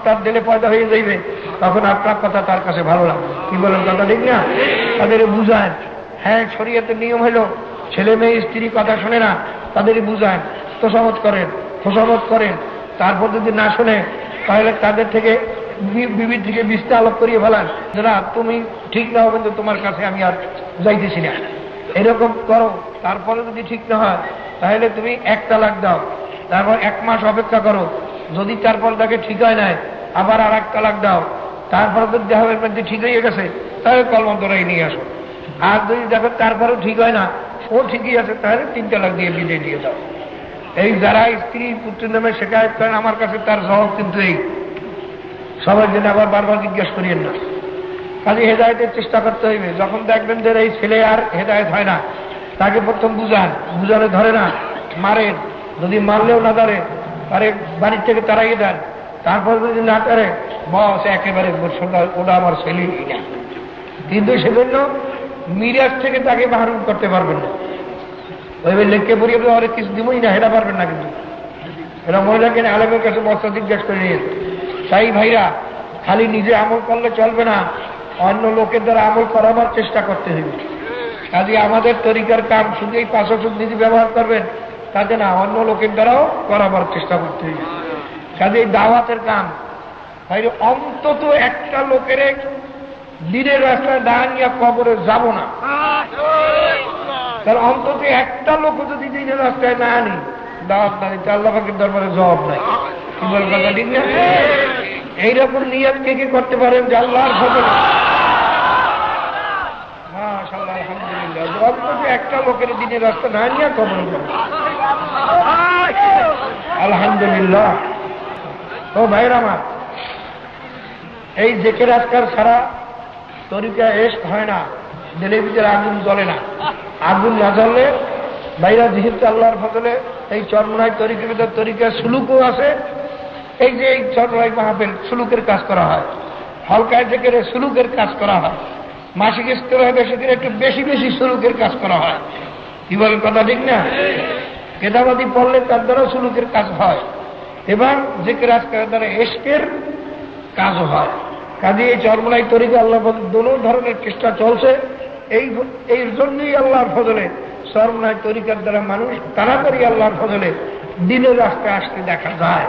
তার দিলে পয়দা হয়ে যাইবে, তখন আপনার কথা তার কাছে ভালো লাগবে। কি বলেন কথা ঠিক না? তাদের বুঝান, হ্যাঁ শরীয়তের নিয়ম হলো ছেলে মেয়ে স্ত্রী কথা শোনে না, তাদের বুঝান, তোষামত করেন। তারপর যদি না শোনে তাহলে তাদের থেকে বিবির থেকে বিস্তার আলোপ করিয়ে ফেলান, যারা তুমি ঠিক না হবে, তোমার কাছে আমি আর যাইতেছি না, এরকম করো। তারপরে যদি ঠিক না হয় তাহলে তুমি 1 তালাক দাও, তারপর 1 মাস অপেক্ষা করো, যদি তারপর তাকে ঠিক হয় নাই আবার আর 1 তালাক দাও, তারপরে যদি দেখা হবে ঠিক হয়ে গেছে তাহলে কলমা ধরাই নিয়ে আসো। আর যদি দেখো তারপরেও ঠিক হয় না, ও ঠিকই আছে, তাহলে 3 তালাক দিয়ে বিদায় দিয়ে দাও। এই যারা স্ত্রী পুত্রের নামে শেখায়ত করেন আমার কাছে, তার জবাব কিন্তু এই, সবার জন্য আবার বারবার জিজ্ঞেস করিয়েন না। কাজে হেদায়তের চেষ্টা করতে হইবে। যখন দেখবেন যে এই ছেলে আর হেদায়ত হয় না, তাকে প্রথম বুঝালে ধরে না, মারেন, যদি মারলেও না ধরে তারে বাড়ির থেকে তাড়াইয়ে দেন। তারপর যদি না করে বস একেবারে ওটা আমার ছেলেই না, কিন্তু সেজন্য মিরাজ থেকে তাকে বারণ করতে পারবেন না। ওইভাবে লেখকে পড়িয়ে অনেক কিছু দিবই না, এটা পারবেন না। কিন্তু এরা মহিলাকে আলেমের কাছে বস্তা জিজ্ঞাসা করে নিয়ে। তাই ভাইরা খালি নিজে আমল করলে চলবে না, অন্য লোকের দ্বারা আমল করাবার চেষ্টা করতে হবে। কাজে আমাদের তরিকার কাম শুধু এই 5 ওয়াক্ত নিজে ব্যবহার করবেন তাতে না, অন্য লোকের দ্বারাও করাবার চেষ্টা করতে হবে। কাজে এই দাওয়াতের কাম ভাই অন্তত একটা লোকের দিনের রাস্তায় দাঁড়িয়ে কবরে যাব না, তার অন্তত একটা লোক যদি দিনের রাস্তায় না আনি, দাওয়াত না দিতে আল্লাহ পাকের দরবারে জবাব নাই। কি বল কথা ঠিক না? এইরকম নিয়ত কে কে করতে পারেন যে আল্লাহর ফজলে মাশাআল্লাহ আলহামদুলিল্লাহ অন্তত একটা লোকের দিনের রাস্তা না নিয়ে কবরে যাব, আলহামদুলিল্লাহ। ও ভাইরা আমার, এই জেকের আজকার ছাড়া তরিকা এশক হয় না, দিলের ভিতরে আগুন জ্বলে না। আগুন না জ্বললে ভাইরা যেহেতু আল্লাহর ফজলে এই চরমনাই তরিকার ভিতরে তরিকা সুলুকও আছে। এই যে এই চরমনাই মাহফিল সুলুকের কাজ করা হয়, হলকায় জেকের সুলুকের কাজ করা হয়, মাসিক স্তরে বেশি করে একটু বেশি বেশি সুলুকের কাজ করা হয়। কি বলেন কথা ঠিক না? কেতাবাদি পড়লে তার দ্বারা সুলুকের কাজ হয় এবং জেকের আজকার দ্বারা এশকের কাজও হয়। কাজে এই চরমনাই তরিকা আল্লাহ দোনো ধরনের চেষ্টা চলছে। এই জন্যই আল্লাহর ফজলে চরমনাই তরিকার দ্বারা মানুষ তাড়াতাড়ি আল্লাহর ফজলে দিনের রাস্তায় আসতে দেখা যায়।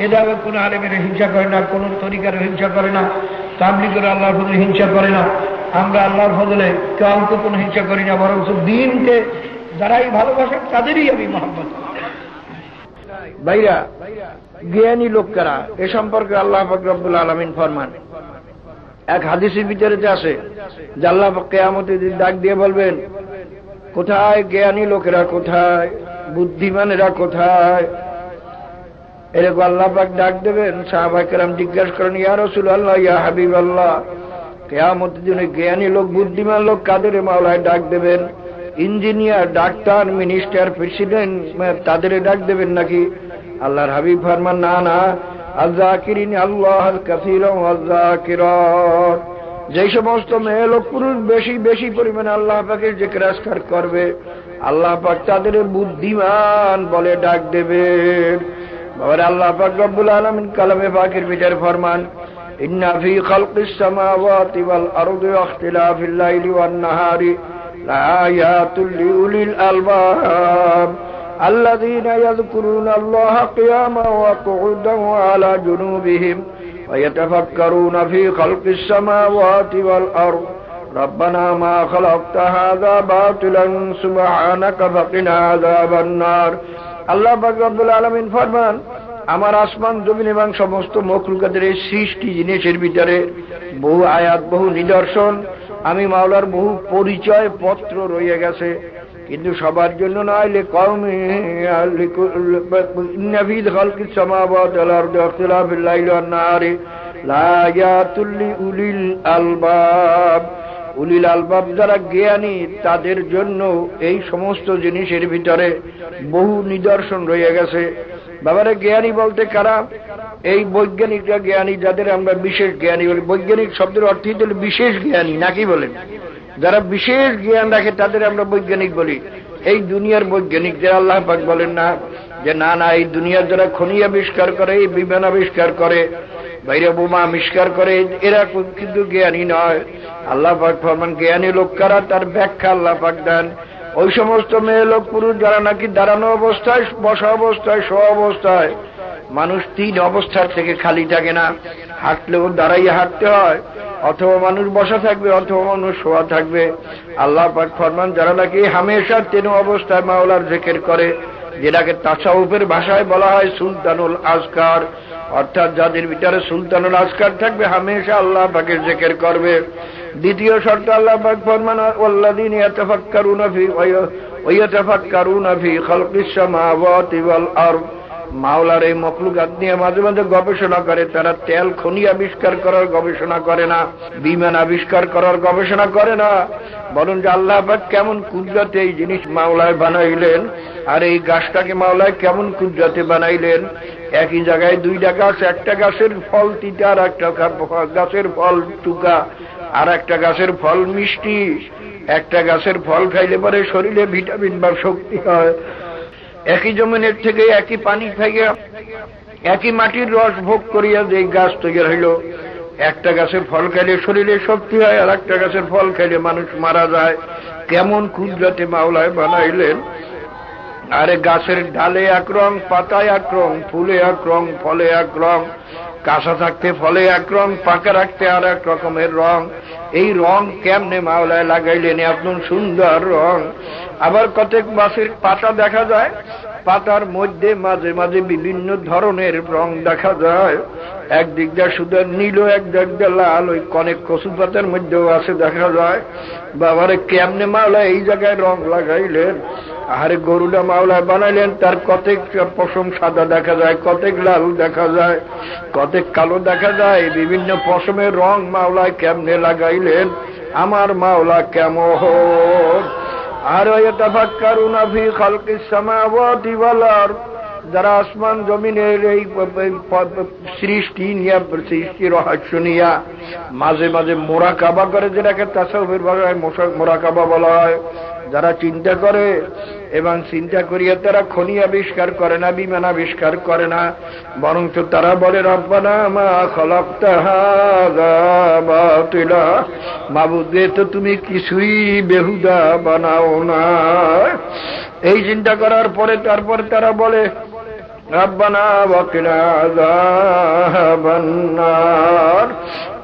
এভাবে কোনো আলেমের হিংসা করে না, কোন তরিকার হিংসা করে না, তাবলীগের আল্লাহর ফজলে হিংসা করে না। আমরা আল্লাহর ফজলে কাউকে কোনো হিংসা করি না, বরং দিনকে যারাই ভালোবাসেন তাদেরই আমি মহব্বত করি। ভাইরা জ্ঞানী লোকেরা এ সম্পর্কে আল্লাহ পাক রব্বুল আলামিন ফরমান, এক হাদিসের ভিতরে আছে যে আল্লাহ পাক কিয়ামতের দিন ডাক দিয়ে বলবেন, কোথায় জ্ঞানী লোকেরা, কোথায় বুদ্ধিমানেরা, কোথায়? এরকম আল্লাহ পাক ডাক দেবেন। সাহাবায়ে কেরাম জিজ্ঞাসা করেন, ইয়া রাসূলুল্লাহ, ইয়া হাবিবাল্লাহ, কিয়ামতের দিনে জ্ঞানী লোক, বুদ্ধিমান লোক কাদের মাওলায় ডাক দেবেন? ইঞ্জিনিয়ার, ডাক্তার, মিনিস্টার, প্রেসিডেন্ট তাদের ডাক দেবেন নাকি? আল্লাহর হাবিব ফরমান, না না, আয-যাকিরিন আল্লাহ কাসীরান ওয়ায-যাকিরাত, যে সমস্ত মেয়ে লোক পুরুষ বেশি বেশি পরিমাণে আল্লাহ পাকের জিকির আজকার করবে, আল্লাহ পাক তাদের বুদ্ধিমান বলে ডাক দেবেন। বাবার আল্লাহ পাক রব্বুল আলামিন কালামে পাকের ভিতরে ফরমান, ইন্না ফী খালকিস সামাওয়াতি ওয়াল আরদি ওয়া ইখতিলাফিল লাইলি ওয়ান নাহারি লাআয়াতুল লিউলিল আলবাব আল্লাযীনা ইয়াযকুরুনা আল্লাহা কিয়ামান ওয়া কুউদান ওয়া আলা জুনুবিহিম ওয়া ইয়াতাফাক্কারুনা ফী খালকিস সামাওয়াতি ওয়াল আরদি রব্বানা মা খালাকতা হাযা বাতিলান সুবহানাকা ফাকিনা আযাবান নার। আল্লাহ পাক রব্বুল আলামিন ফরমান, আমার আসমান জমিন এবং সমস্ত মখলুকাতের এই সৃষ্টি জিনিসের ভিতরে বহু আয়াত, বহু নিদর্শন, আমি মাওলার বহু পরিচয় পত্র রয়ে গেছে, কিন্তু সবার জন্য নয়। লিকওমি ইন্না ফী খালকিস সামাওয়াতি ওয়াল আরদি ওয়া ইখতিলাফিল লাইলি ওয়ান নাহারি লাআয়াতুল লিউলিল আলবাব, উলিল আলবাব যারা জ্ঞানী তাদের জন্য এই সমস্ত জিনিসের ভিতরে বহু নিদর্শন রয়ে গেছে। বাবারে, জ্ঞানী বলতে কারা? এই বৈজ্ঞানিকরা জ্ঞানী, যাদের আমরা বিশেষ জ্ঞানী বলি। বৈজ্ঞানিক শব্দের অর্থই হল বিশেষ জ্ঞানী, নাকি বলেন? যারা বিশেষ জ্ঞান রাখে তাদের আমরা বৈজ্ঞানিক বলি। এই দুনিয়ার বৈজ্ঞানিক যারা, আল্লাহ পাক বলেন না যে না না, এই দুনিয়ার যারা খনি আবিষ্কার করে, এই বিমান আবিষ্কার করে, বাইরে বোমা আবিষ্কার করে, এরা কিন্তু জ্ঞানী নয়। আল্লাহ পাক ফরমান, জ্ঞানী লোক কারা, তার ব্যাখ্যা আল্লাহ পাক দেন। ওই সমস্ত মেয়ে লোক পুরুষ যারা নাকি দাঁড়ানো অবস্থায়, বসা অবস্থায়, শোয়া অবস্থায়, মানুষ তিন অবস্থার থেকে খালি থাকে না। হাঁটলেও দাঁড়াইয়া হাঁটতে হয়, অথবা মানুষ বসা থাকবে, অথবা মানুষ শোয়া থাকবে। আল্লাহ পাক ফরমান, যারা নাকি হামেশা তিন অবস্থায় মাওলার জিকির করে, যেটাকে তাসাউফের ভাষায় বলা হয় সুলতানুল আজকার, অর্থাৎ যাদের ভিতরে সুলতানুল আজকার থাকবে, হামেশা আল্লাহ পাকের জিকির করবে। দ্বিতীয় শর্ত আল্লাহ পাক ফরমান, ওয়াল্লাযীনা ইয়াতাফাক্কারুনা ফী খালকিস সামাওয়াতি ওয়াল আরদ, মাওলার এই মখলুকাত নিয়ে মাঝে মাঝে গবেষণা করে। তারা তেল খনি আবিষ্কার করার গবেষণা করে না, বিমান আবিষ্কার করার গবেষণা করে না, বরং যে আল্লাহ পাক কেমন কুদরতে এই জিনিস মাওলায় বানাইলেন, আর এই গাছটাকে মাওলায় কেমন কুদরতে বানাইলেন। একই জায়গায় দুইটা গাছ, একটা গাছের ফল তিতা, আর একটা গাছের ফল টুকা, আর একটা গাছের ফল মিষ্টি। একটা গাছের ফল খাইলে পরে শরীরে ভিটামিন বা শক্তি হয়। একই জমিনের থেকে একই পানি খাইয়া, একই মাটির রস ভোগ করিয়া যে গাছ তৈরি হইল, একটা গাছের ফল খাইলে শরীরে শক্তি হয়, আর একটা গাছের ফল খাইলে মানুষ মারা যায়। কেমন কুদরতে মাওলায় বানাইলেন। আরে গাছের ডালে এক রং, পাতায় এক রং, ফুলে এক রং, ফলে এক রং, কাঁচা থাকতে ফলে এক রং, পাকা রাখতে আর এক রকমের রং। এই রং কেমনে মাওলায় লাগাইলেন, এত সুন্দর রং। আবার কতক গাছের পাতা দেখা যায়, পাতার মধ্যে মাঝে মাঝে বিভিন্ন ধরনের রং দেখা যায়। একদিক দিয়ে শুধু নীল, একদিক দিয়ে লাল, ওই অনেক কচু পাতার মধ্যেও আছে দেখা যায়। বাবারে, কেমনে মাওলা এই জায়গায় রং লাগাইলেন। আরে গরুটা মাওলায় বানাইলেন, তার কতক পশম সাদা দেখা যায়, কতক লাল দেখা যায়, কতক কালো দেখা যায়। বিভিন্ন পশমের রং মাওলায় কেমনে লাগাইলেন, আমার মাওলা কেমন। আর ইয়াতাফাক্কারুনা ফী খালকিস সামাওয়াতি ওয়াল আরদ, যারা আসমান জমিনের এই সৃষ্টি নিয়ে, সৃষ্টি রহস্য নিয়ে মাঝে মাঝে মোরাকাবা করে, যেটাকে তাসাউফের ভাষায় মোরাকাবা বলা হয়। যারা চিন্তা করে এবং চিন্তা করিয়া তারা খনি আবিষ্কার করে না, বিমান আবিষ্কার করে না, বরং তো তারা বলে, রব্বানা মা খালাকতা হাযা বাতিলা, মাবুদ তো তুমি কিছুই বেহুদা বানাও না। এই চিন্তা করার পরে তারপরে তারা বলে, রব্বানা ওয়াকিনা আযাবান নার।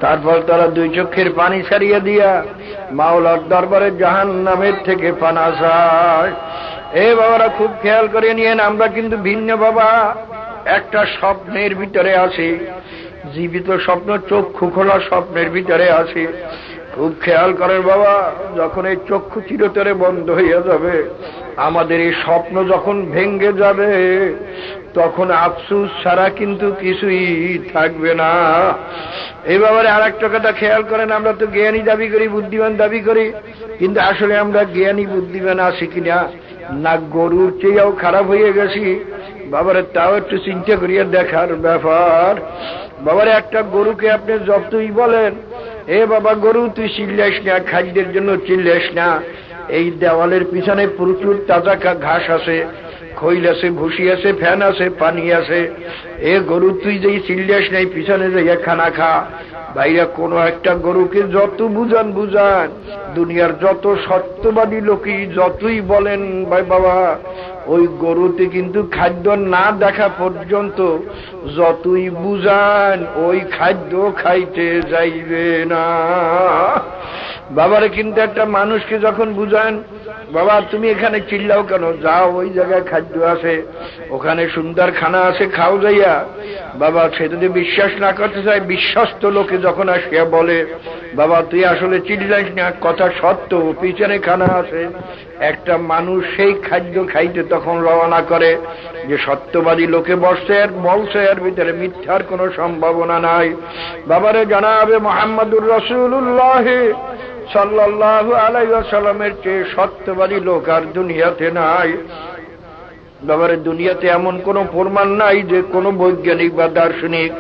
তারপর তারা দুই চোখের পানি ছাড়িয়ে দিয়া মাওলার দরবারে জাহান্নামের থেকে পানা চায়। এ বাবারা, খুব খেয়াল করে নিয়েন, আমরা কিন্তু ভিন্ন বাবা একটা স্বপ্নের ভিতরে আছি। জীবিত স্বপ্ন, চক্ষু খোলা স্বপ্নের ভিতরে আছি। খুব খেয়াল করেন বাবা, যখন এই চক্ষু চিরতরে বন্ধ হইয়া যাবে, আমাদের এই স্বপ্ন যখন ভেঙ্গে যাবে, তখন আফসোস ছাড়া কিন্তু কিছুই থাকবে না। এই ব্যাপারে আর একটা কথা খেয়াল করেন, আমরা তো জ্ঞানী দাবি করি, বুদ্ধিমান দাবি করি, কিন্তু আসলে আমরা জ্ঞানী বুদ্ধিমান আছি কিনা, না গরুর চেয়েও খারাপ হয়ে গেছি? বাবারে তাও একটু চিন্তা করিয়া দেখার ব্যাপার। বাবারে একটা গরুকে আপনি যতই বলেন, এ বাবা গরু তুই চিল্লাস না, খাদ্যের জন্য চিল্লাস না, এই দেওয়ালের পিছনে প্রচুর তাজা ঘাস আছে, খৈল আছে, ভুসি আছে, ফ্যান আছে, পানি আছে, এ গরু তুই যেই চিল্লাস নাই, পিছনে যাইয়া খানা খা। ভাইরা কোনো একটা গরুকে যত বুঝান বুঝান, দুনিয়ার যত সত্যবাদী লোকই যতই বলেন ভাই বাবা, ওই গরুতে কিন্তু খাদ্য না দেখা পর্যন্ত যতই বুঝান ওই খাদ্য খাইতে যাইবে না। বাবারে কিন্তু একটা মানুষকে যখন বুঝান, বাবা তুমি এখানে চিল্লাও কেন, যাও ওই জায়গায় খাদ্য আছে, ওখানে সুন্দর খানা আছে, খাও যাইয়া। বাবা সে যদি বিশ্বাস না করতে চায়, বিশ্বস্ত লোকে যখন আসিয়া বলে, বাবা তুই আসলে চিল্লাইস না, কথা সত্য, পিছনে খানা আছে, একটা মানুষ সেই খাদ্য খাইতে তখন রওনা করে, যে সত্যবাদী লোকে বসছে আর বলছে, এর ভিতরে মিথ্যার কোনো সম্ভাবনা নাই। বাবারে জানাবে মুহাম্মদুর রাসূলুল্লাহ সাল্লাল্লাহু আলাইহি ওয়াসাল্লামের চেয়ে সত্যবাদী লোক আর দুনিয়াতে নাই। বাবারে দুনিয়াতে এমন কোন প্রমাণ নাই যে কোন বৈজ্ঞানিক বা দার্শনিক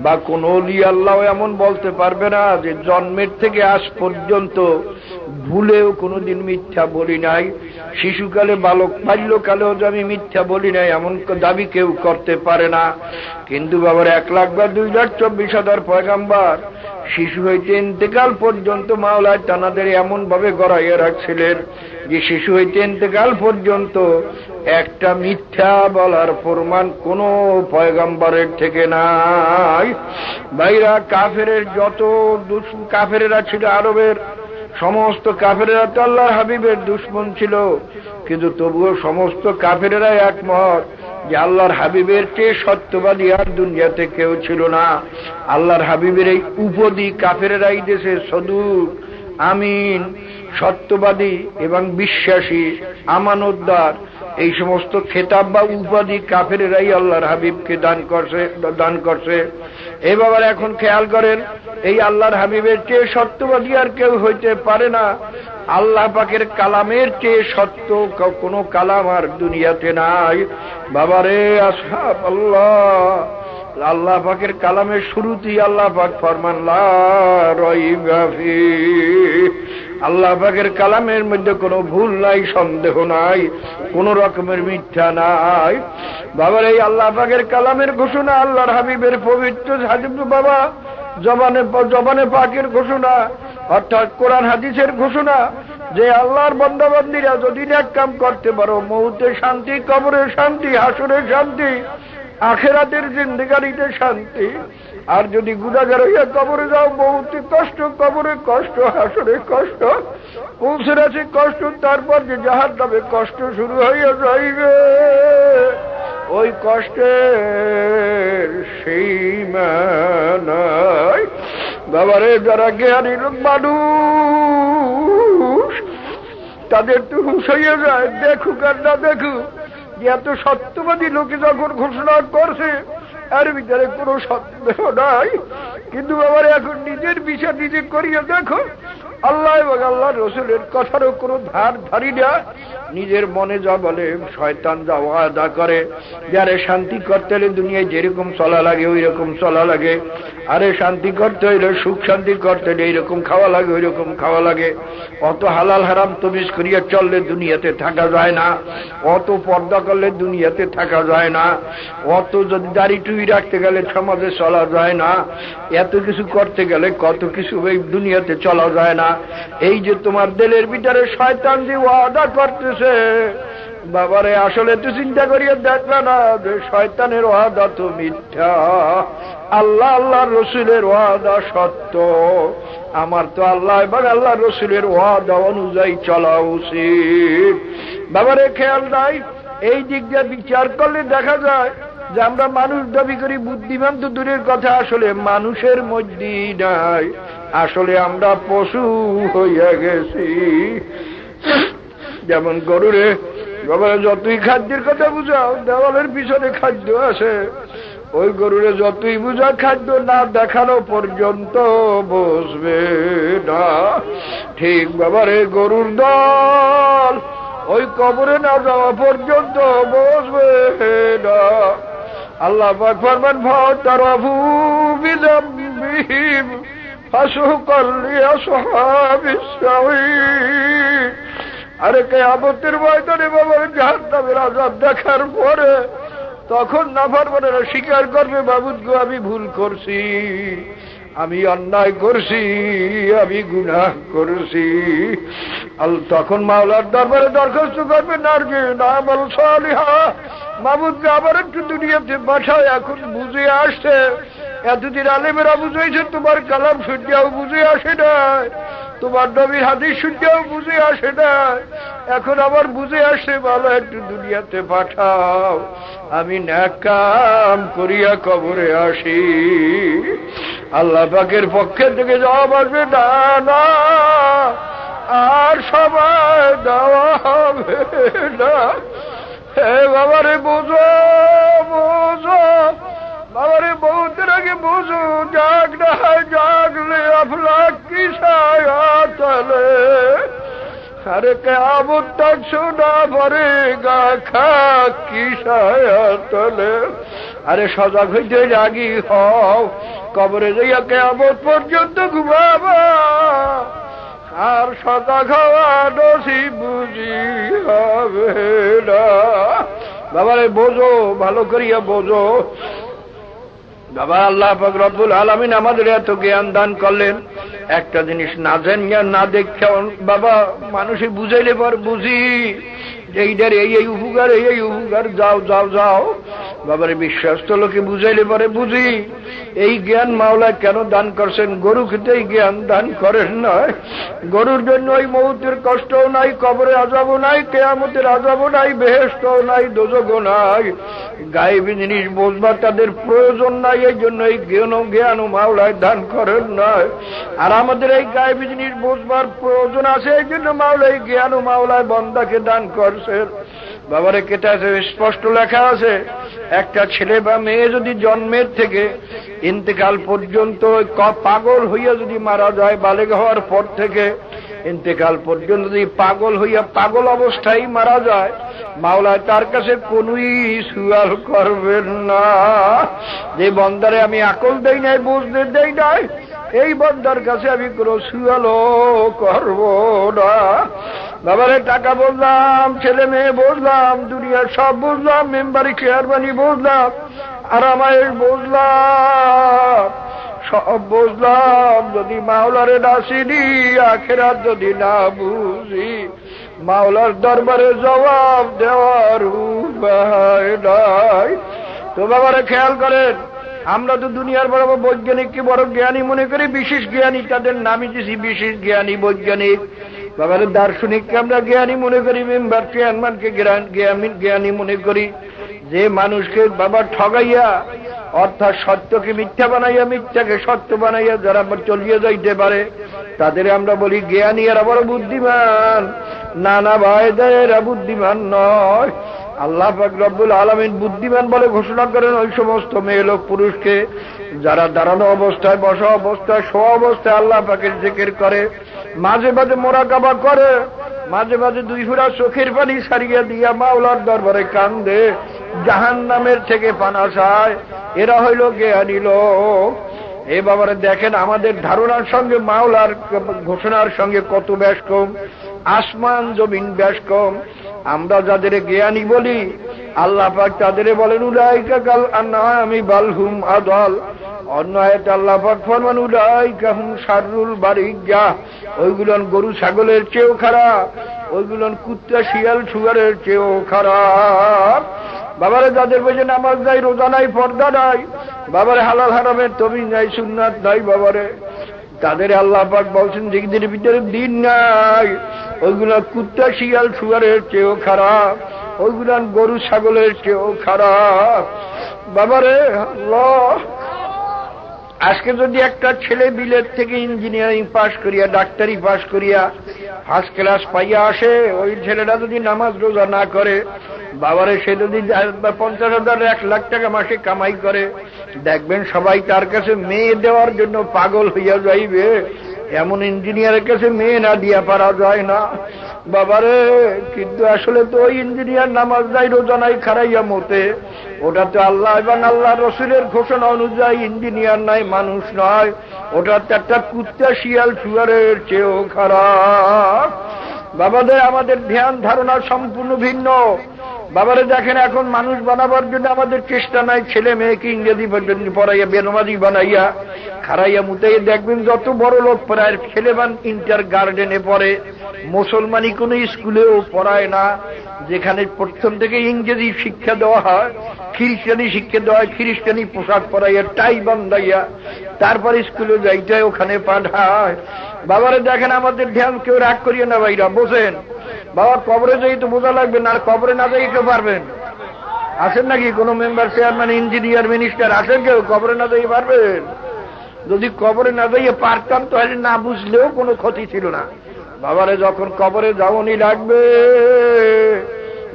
বা কোন ওলি আল্লাহ এমন বলতে পারবে না যে জন্মের থেকে আজ পর্যন্ত ভুলেও কোনোদিন মিথ্যা বলি নাই, শিশুকালে বাল্যকালেও যে আমি মিথ্যা বলি নাই, এমন দাবি কেউ করতে পারে না। কিন্তু বাবার 1 লাখ বা 2,24,000 পয়গাম্বার শিশু হইতে ইন্তেকাল পর্যন্ত মাওলায় তানাদের এমন ভাবে গড়াইয়া রাখছিলেন যে শিশু হইতে ইন্তেকাল পর্যন্ত একটা মিথ্যা বলার প্রমাণ কোন পয়গাম্বরের থেকে নাই। ভাইরা কাফেরের যত কাফেরেরা ছিল, আরবের সমস্ত কাফেরেরা তো আল্লাহর হাবিবের দুশমন ছিল, কিন্তু তবুও সমস্ত কাফেরেরা একমত যে আল্লাহর হাবিবের চেয়ে সত্যবাদী আর দুনিয়াতে কেউ ছিল না। আল্লাহর হাবিবের এই উপাধি কাফেরেরাই দেশে সদুক, আমিন, সত্যবাদী এবং বিশ্বাসী, আমানতদার, এই সমস্ত খেতাব বা উপাধি কাফেরেরাই আল্লাহর হাবিবকে দান করছে। এই বাবার এখন খেয়াল করেন, এই আল্লাহর হাবিবের চেয়ে সত্যবাদী আর কেউ হইতে পারে না। আল্লাহ পাকের কালামের চেয়ে সত্য কোনো কালাম আর দুনিয়াতে নাই। বাবারে আসহাব আল্লাহ পাকের কালামের শুরুতেই আল্লাহ পাক ফরমান লা রাইবা ফি, আল্লাহ পাকের কালামের মধ্যে কোনো ভুল নাই, সন্দেহ নাই, কোন রকমের মিথ্যা নাই। বাবার এই আল্লাহ পাকের কালামের ঘোষণা, আল্লাহর হাবিবের পবিত্র হাদিস, বাবা জবানে পাকের ঘোষণা, অর্থাৎ কোরআন হাদিসের ঘোষণা, যে আল্লাহর বান্দা বান্দীরা যদি নেক কাম করতে পারো, মৌতে শান্তি, কবরে শান্তি, হাসরে শান্তি, আখেরাতের জিন্দেগানিতে শান্তি। আর যদি গুনাহগার হইয়া কবরে যাও, মৌতে কষ্ট, কবরে কষ্ট, হাসরে কষ্ট, পৌঁছে আছে কষ্ট, তারপর যে জাহান্নামে কষ্ট শুরু হইয়া যাইবে, ওই কষ্টের সীমা নাই। বাবারে যারা জ্ঞানী মানুষ, তাদের তো হুঁশ হইয়া যায়, দেখুক আর না দেখুক, এত সত্যবাদী লোকে যখন ঘোষণা করছে এর ভিতরে কোনো সন্দেহ নাই। কিন্তু বাবার এখন নিজের বিচার নিজে করিয়া দেখো, আল্লাহ এবং আল্লাহ রসুলের কথারও কোনো ধারি না। নিজের মনে যা বলে, শয়তান যা ওয়াদা করে, যারে শান্তি করতে হলে দুনিয়ায় যেরকম চলা লাগে ওই রকম চলা লাগে, আরে শান্তি করতে হইলে, সুখ শান্তি করতে হলে এইরকম খাওয়া লাগে ওই রকম খাওয়া লাগে, অত হালাল হারাম তমিজ করিয়া চললে দুনিয়াতে থাকা যায় না, অত পর্দা করলে দুনিয়াতে থাকা যায় না, অত যদি দাড়ি টুই রাখতে গেলে সমাজে চলা যায় না, এত কিছু করতে গেলে কত কিছু এই দুনিয়াতে চলা যায় না। এই যে তোমার দিলের ভিতরে শয়তান যে ওয়াদা করতেছে, বাবারে আসলে তো চিন্তা করিয়া দেখবে না যে শয়তানের ওয়াদা তো মিথ্যা, আল্লাহ আল্লাহ রসুলের ওয়াদা সত্য। আমার তো আল্লাহ এবং আল্লাহ রসুলের ওয়াদা অনুযায়ী চলা উচিত। বাবারে খেয়াল নাই, এই দিক দিয়ে বিচার করলে দেখা যায় যে আমরা মানুষ দাবি করি, বুদ্ধিমান তো দূরের কথা, আসলে মানুষের মধ্যেই নাই, আসলে আমরা পশু হইয়া গেছি। যেমন গরুরে যতই খাদ্যের কথা বুঝাও, দেওয়ালের পিছনে খাদ্য আছে, ওই গরুরে যতই বুঝা খাদ্য না দেখানো পর্যন্ত বসবে না। ঠিক বাবারে গরুর দল ওই কবরে না যাওয়া পর্যন্ত বসবে না। আল্লাহ পাক ফরমান ফাতারাফু বিযামবিহিম ফাসুকাল লিআসহাবিস সাঈর। আরে কিয়ামতের ময়দানে বাবার জাহান্নামের আযাব দেখার পরে তখন নাফরমানেরা স্বীকার করবে, মাবুদ গো আমি ভুল করছি, আমি অন্যায় করছি, আমি গুনাহ করছি। তখন মাওলার দরবারে দরখাস্ত করবে, নারজি'না সালিহা, মাবুদ গো আবার একটু দুনিয়াতে পাঠাও, এখন বুঝে আসছে। এতদিন আলেমেরা বুঝাইছে, তোমার কালাম শুনতেও বুঝে আসে না, তোমার নবীর হাদিস শুনতেও বুঝে আসে না, এখন আবার বুঝে আসে, ভালো একটু দুনিয়াতে পাঠাও, আমি নেক কাম করিয়া কবরে আসি। আল্লাহ পাকের পক্ষে থেকে জবাব আসবে, না না, আর সময় দেওয়া হবে না। হে বাবারে বোঝো, বোঝো বাবারে, বহুতের আগে বোঝো, জাগ না জাগলে আফলাক কি সায়াতলে, আরে কিয়ামত তক শোনা পড়েগা খাক কি সায়াতলে। আরে সজাগ হইতে জাগি হও, কবরে যাইয়া কিয়ামত পর্যন্ত ঘুমাবা, আর সজাগ হওয়া নসিব বুঝি হবে না। বাবারে বোঝো, ভালো করিয়া বোঝো। বাবা আল্লাহ পাক রব্বুল আলামিন আমাদের এত জ্ঞান দান করলেন, একটা জিনিস না জানিয়া না দেখে বাবা মানুষে বুঝাইলে পর বুঝি এইটার এই উপকার, এই উপকার, যাও যাও যাও। বাবারে বিশ্বাস্ত লোকে বুঝাইলে পরে বুঝি এই জ্ঞান মাওলা কেন দান করছেন। গরু খেতে এই জ্ঞান দান করেন নয়, গরুর জন্য ওই মৌতের কষ্টও নাই, কবরে আযাবও নাই, কিয়ামতের আযাবও নাই, বেহেশতও নাই, দোজখও নাই। গায়েবী জিনিস বুঝবার তাদের প্রয়োজন নাই, এই জন্য এই জ্ঞানও মাওলায় দান করেন নয়। আর আমাদের এই গায়েবী জিনিস বুঝবার প্রয়োজন আছে, এই জন্য মাওলা এই জ্ঞানও মাওলায় বান্দাকে দান করছেন। বাবারে কেতাবে স্পষ্ট লেখা আছে, একটা ছেলে বা মেয়ে যদি জন্মের থেকে ইন্তেকাল পর্যন্ত পাগল হইয়া যদি মারা যায়, বালেগ হওয়ার পর থেকে ইন্তেকাল পর্যন্ত যদি পাগল হইয়া পাগল অবস্থায় মারা যায়, মাওলায় তার কাছে কোনই সুয়াল করবেন না। যে বন্দারে আমি আকল দেই নাই, বুঝতে দেই নাই, এই বন্দার কাছে আমি কোনো সুয়ালও করব না। বাবারে টাকা বুঝলাম, ছেলে মেয়ে বুঝলাম, দুনিয়ার সব বুঝলাম, মেম্বারি চেয়ারম্যানই বুঝলাম, আর আমার বুঝলাম, সব বুঝলাম, যদি মাওলারে না চিনি, আখিরাত যদি না বুঝি, মাওলার দরবারে জবাব দেওয়ার উপায় নাই। তো বাবারে খেয়াল করেন, আমরা তো দুনিয়ার বড় বড় বৈজ্ঞানিককে বড় জ্ঞানী মনে করি, বিশেষ জ্ঞানী, তাদের নামই দিছি বিশেষ জ্ঞানী বৈজ্ঞানিক। বাবারে দার্শনিককে আমরা জ্ঞানী মনে করি, মেম্বার চেয়ারম্যানকে জ্ঞানী মনে করি। যে মানুষকে বাবা ঠগাইয়া, অর্থাৎ সত্যকে মিথ্যা বানাইয়া, মিথ্যাকে সত্য বানাইয়া যারা চলিয়ে যাইতে পারে, তাদের আমরা বলি জ্ঞানী, এরা বড় বুদ্ধিমান। না না ভাই, এরা বুদ্ধিমান নয়। আল্লাহ পাক রব্বুল আলামিন বুদ্ধিমান বলে ঘোষণা করেন ওই সমস্ত মেয়ে লোক পুরুষকে যারা দাঁড়ানো অবস্থায়, বসা অবস্থায়, শোয়া অবস্থায় আল্লাহ পাকের জিকির করে, মাঝে মাঝে মোরাকাবা করে, মাঝে মাঝে দুই ফোঁটা চোখের পানি সারিয়া দিয়া মাওলার দরবারে কান্দে, জাহান্নামের থেকে পানা চায়। এরা হইল জ্ঞানী লোক। এ বাবারে দেখেন, আমাদের ধারণার সঙ্গে মাওলার ঘোষণার সঙ্গে কত ব্যাস কম, আসমান জমিন ব্যাস কম। আমরা যাদের জ্ঞানী বলি, আল্লাহ পাক তাদের বলেন উলাইকা কাল আনআমি বাল হুম আদাল। অন্য আয়াতে আল্লাহ পাক ফরমান উলাইকা হুম শাররুল বারিয়া, ওইগুলোন গরু ছাগলের চেয়েও খারাপ, ওইগুলোন কুত্তা শিয়াল শুয়ারের চেয়েও খারাপ। বাবারে যাদের বেজে নামাজ নাই, রোজা নাই, পর্দা নাই, বাবারে হালাল হারামের তমিজ নাই, সুন্নাত নাই, বাবারে তাদের আল্লাহ পাক বলছেন যেদের ভিতরে দিন নাই, ওইগুলো কুত্তা শিয়াল শুয়ারের চেয়েও খারাপ, ওইগুলো গরু ছাগলের চেয়েও খারাপ। বাবারে আল্লাহ, আজকে যদি একটা ছেলে বিলেত থেকে ইঞ্জিনিয়ারিং পাশ করিয়া ডাক্তারি পাশ করিয়া ফার্স্ট ক্লাস পাইয়া আসে, ওই ছেলেটা যদি নামাজ রোজা না করে, বাবারে সে যদি 50,000 1 লাখ টাকা মাসে কামাই করে, দেখবেন সবাই তার কাছে মেয়ে দেওয়ার জন্য পাগল হইয়া যাইবে। এমন ইঞ্জিনিয়ারের কাছে মেয়ে না দিয়া পারা যায় না বাবারে। কিন্তু আসলে তো ওই ইঞ্জিনিয়ার নামাজ নাই রোজা নাই খারাইয়া মতে, ওটা তো আল্লাহ এবং আল্লাহ রসুলের ঘোষণা অনুযায়ী ইঞ্জিনিয়ার নাই, মানুষ নয়। ওটা তো একটা কুত্তা শিয়াল শুয়ারের চেয়েও খারাপ। বাবাদের আমাদের ধ্যান ধারণা সম্পূর্ণ ভিন্ন। বাবারে দেখেন, এখন মানুষ বানাবার জন্য আমাদের চেষ্টা নাই, ছেলে মেয়েকে ইংরেজি পড়াইয়া বেনমাজি বানাইয়া খারাইয়া মুতাইয়া দেখবেন যত বড় লোক পড়ায়, ছেলেমান ইন্টার গার্ডেনে পড়ে, মুসলমানি কোন স্কুলেও পড়ায় না, যেখানে প্রথম থেকে ইংরেজি শিক্ষা দেওয়া হয়, খ্রিস্টানি শিক্ষা দেওয়া হয়, খ্রিস্টানি পোশাক পরাইয়া টাই বান্ধাইয়া তারপর স্কুলে যাইতে ওখানে পাঠায়। বাবারে দেখেন, আমাদের ধ্যান কেউ রাগ করিয়ে না ভাইরা, বোঝেন বাবা, কবরে যাই তো বোঝা লাগবে না, আর কবরে না যাই কেউ পারবেন? আসেন নাকি কোনো মেম্বার, চেয়ারম্যান, ইঞ্জিনিয়ার, মিনিস্টার আসেন কেউ কবরে না যাই পারবেন? যদি কবরে না যাইয়ে পারতাম তাহলে না বুঝলেও কোনো ক্ষতি ছিল না। বাবারে যখন কবরে যাওনি লাগবে,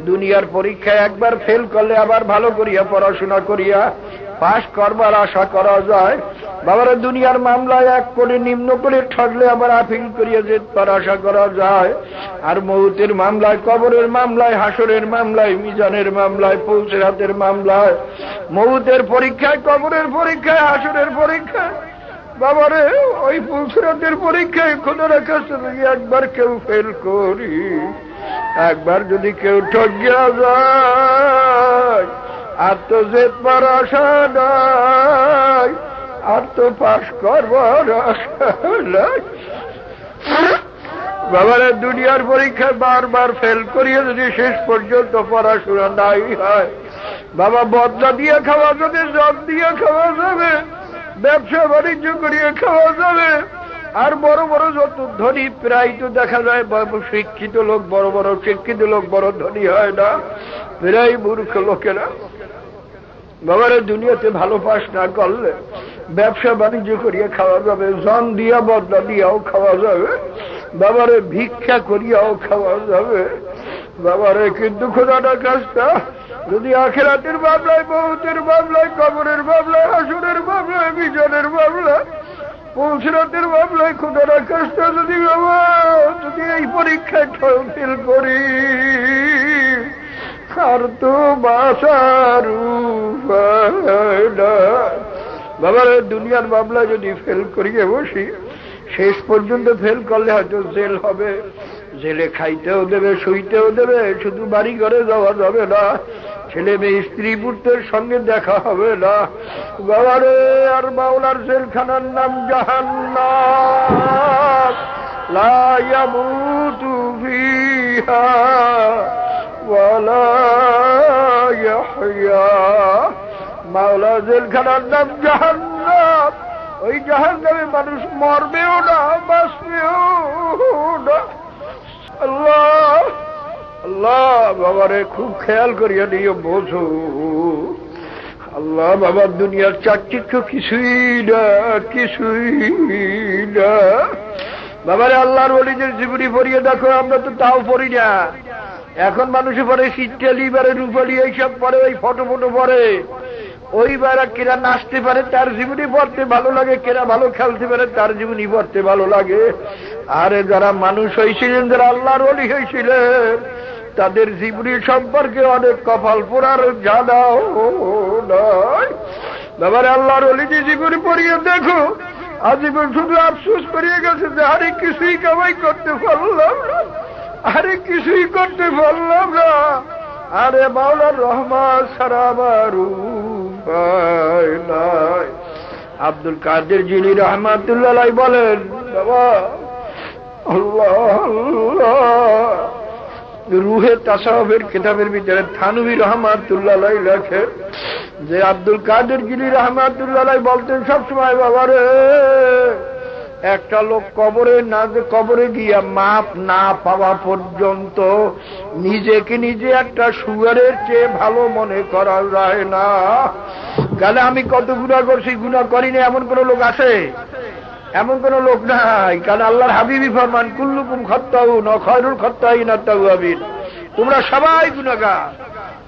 দুনিয়ার পরীক্ষায় একবার ফেল করলে আবার ভালো করিয়া পড়াশোনা করিয়া পাশ করবার আশা করা যায়। বাবারে দুনিয়ার মামলায় এক করে নিম্ন করে ঠগলে আবার আপিল করিয়া যেতে আশা করা যায়। আর মৌতের মামলায়, কবরের মামলায়, হাসরের মামলায়, মিজানের মামলায়, পৌঁছরাতের মামলায়, মৌতের পরীক্ষায়, কবরের পরীক্ষায়, হাসরের পরীক্ষায়, বাবারে ওই পৌঁছরাতের পরীক্ষায় খোদার কাছে যদি একবার কেউ ফেল করি, একবার যদি কেউ ঠকিয়া যায়, আর তো জেতবার আশা নাই, আর তো পাশ করবার আশা নাই। বাবারে দুনিয়ার পরীক্ষায় বারবার ফেল করিয়া যদি শেষ পর্যন্ত পড়াশোনা নাই হয়, বাবা বদলা দিয়ে খাওয়া যাবে, জব দিয়ে খাওয়া যাবে, ব্যবসা বাণিজ্য করিয়ে খাওয়া যাবে। আর বড় বড় যত ধনী, প্রায় তো দেখা যায় শিক্ষিত লোক, বড় বড় শিক্ষিত লোক বড় ধনী হয় না, প্রায় মূর্খ লোকেরা। বাবারে দুনিয়াতে ভালো পাস না করলে ব্যবসা বাণিজ্য করিয়া খাওয়া যাবে, জন দিয়া বদলা দিয়াও খাওয়া যাবে, বাবারে ভিক্ষা করিয়াও খাওয়া যাবে। বাবারে কিন্তু খোদাটার কাজটা যদি আখিরাতের মামলায়, মৌতের মামলায়, কবরের মামলায়, হাসরের মামলায়, মিজানের মামলায়, পৌঁছরাতের মামলায় খোদাটার কাজটা যদি বাবা যদি এই পরীক্ষায় ফেল করি, আর তো বাসার বাবার দুনিয়ার মামলা যদি ফেল করিয়ে বসি, শেষ পর্যন্ত ফেল করলে হয়তো জেল হবে, জেলে খাইতেও দেবে, শুইতেও দেবে, শুধু বাড়ি ঘরে যাওয়া যাবে না, ছেলে মেয়ে স্ত্রী পুত্রের সঙ্গে দেখা হবে না। বাবারে আর মাওলার জেলখানার নাম জাহান্নাম, লা ইয়ামুতু ফিহা ওয়ালা ইয়াহইয়া। মাওলা জেলখানার নাম জাহান্নাম, ওই জাহান্নামে মানুষ মরবেও না, বাঁচবেও না। আল্লাহ আল্লাহ, বাবারে খুব খেয়াল করিয়া নিয়ে বোঝো। আল্লাহ বাবার দুনিয়ার চাকচিক্য কিছুই না, কিছুই না। বাবারে আল্লাহর ওলিদের জীবনী পড়িয়ে দেখো, আমরা তো তাও পড়ি না। এখন মানুষে পড়ে শীতকালি, এবারে রূপালি, এইসব পরে, ওই ফটো ফটো পরে। ওই বেড়া কেরা নাচতে পারে তার জীবনী পড়তে ভালো লাগে, কেরা ভালো খেলতে পারে তার জীবনী পড়তে ভালো লাগে। আরে যারা মানুষ হয়েছিলেন, যারা আল্লাহর ওলি হয়েছিলেন, তাদের জীবনী সম্পর্কে অনেক কপাল পোড়ার জানাও নয়। বাবারে আল্লাহর ওলিদের জীবনী পড়িয়ে দেখো, আজীবন শুধু আফসোস করিয়ে গেছে যে আরে কিছুই কামাই করতে পারলাম না, আরে কিছুই করতে পারলাম না, আরে মাওলার রহমান সারা আমার উপায় নাই। আব্দুল কাদের জিলি রহমাতুল্লাহ বলেন, বাবা আল্লাহ আল্লাহ, রুহে তাসাউফের কিতাবের ভিতরে থানভী রহমাতুল্লাহ লেখেন যে আব্দুল কাদের জিলি রহমাতুল্লাহ বলতেন সবসময়, বাবারে একটা লোক কবরে গিয়া মাপ না পাওয়া পর্যন্ত নিজেকে নিজে একটা সুগারের চেয়ে ভালো মনে করা যায় না। কালে আমি কত গুনাহ করছি, গুনাহ করিনি এমন কোন লোক আছে? এমন কোন লোক নাই। কারণ আল্লাহর হাবিবি ফরমান কুল্লুকুম খাত্তাউন ওয়া খায়রুল খাত্তাইন আত-তাওয়াবিন, তোমরা সবাই গুনাহগার,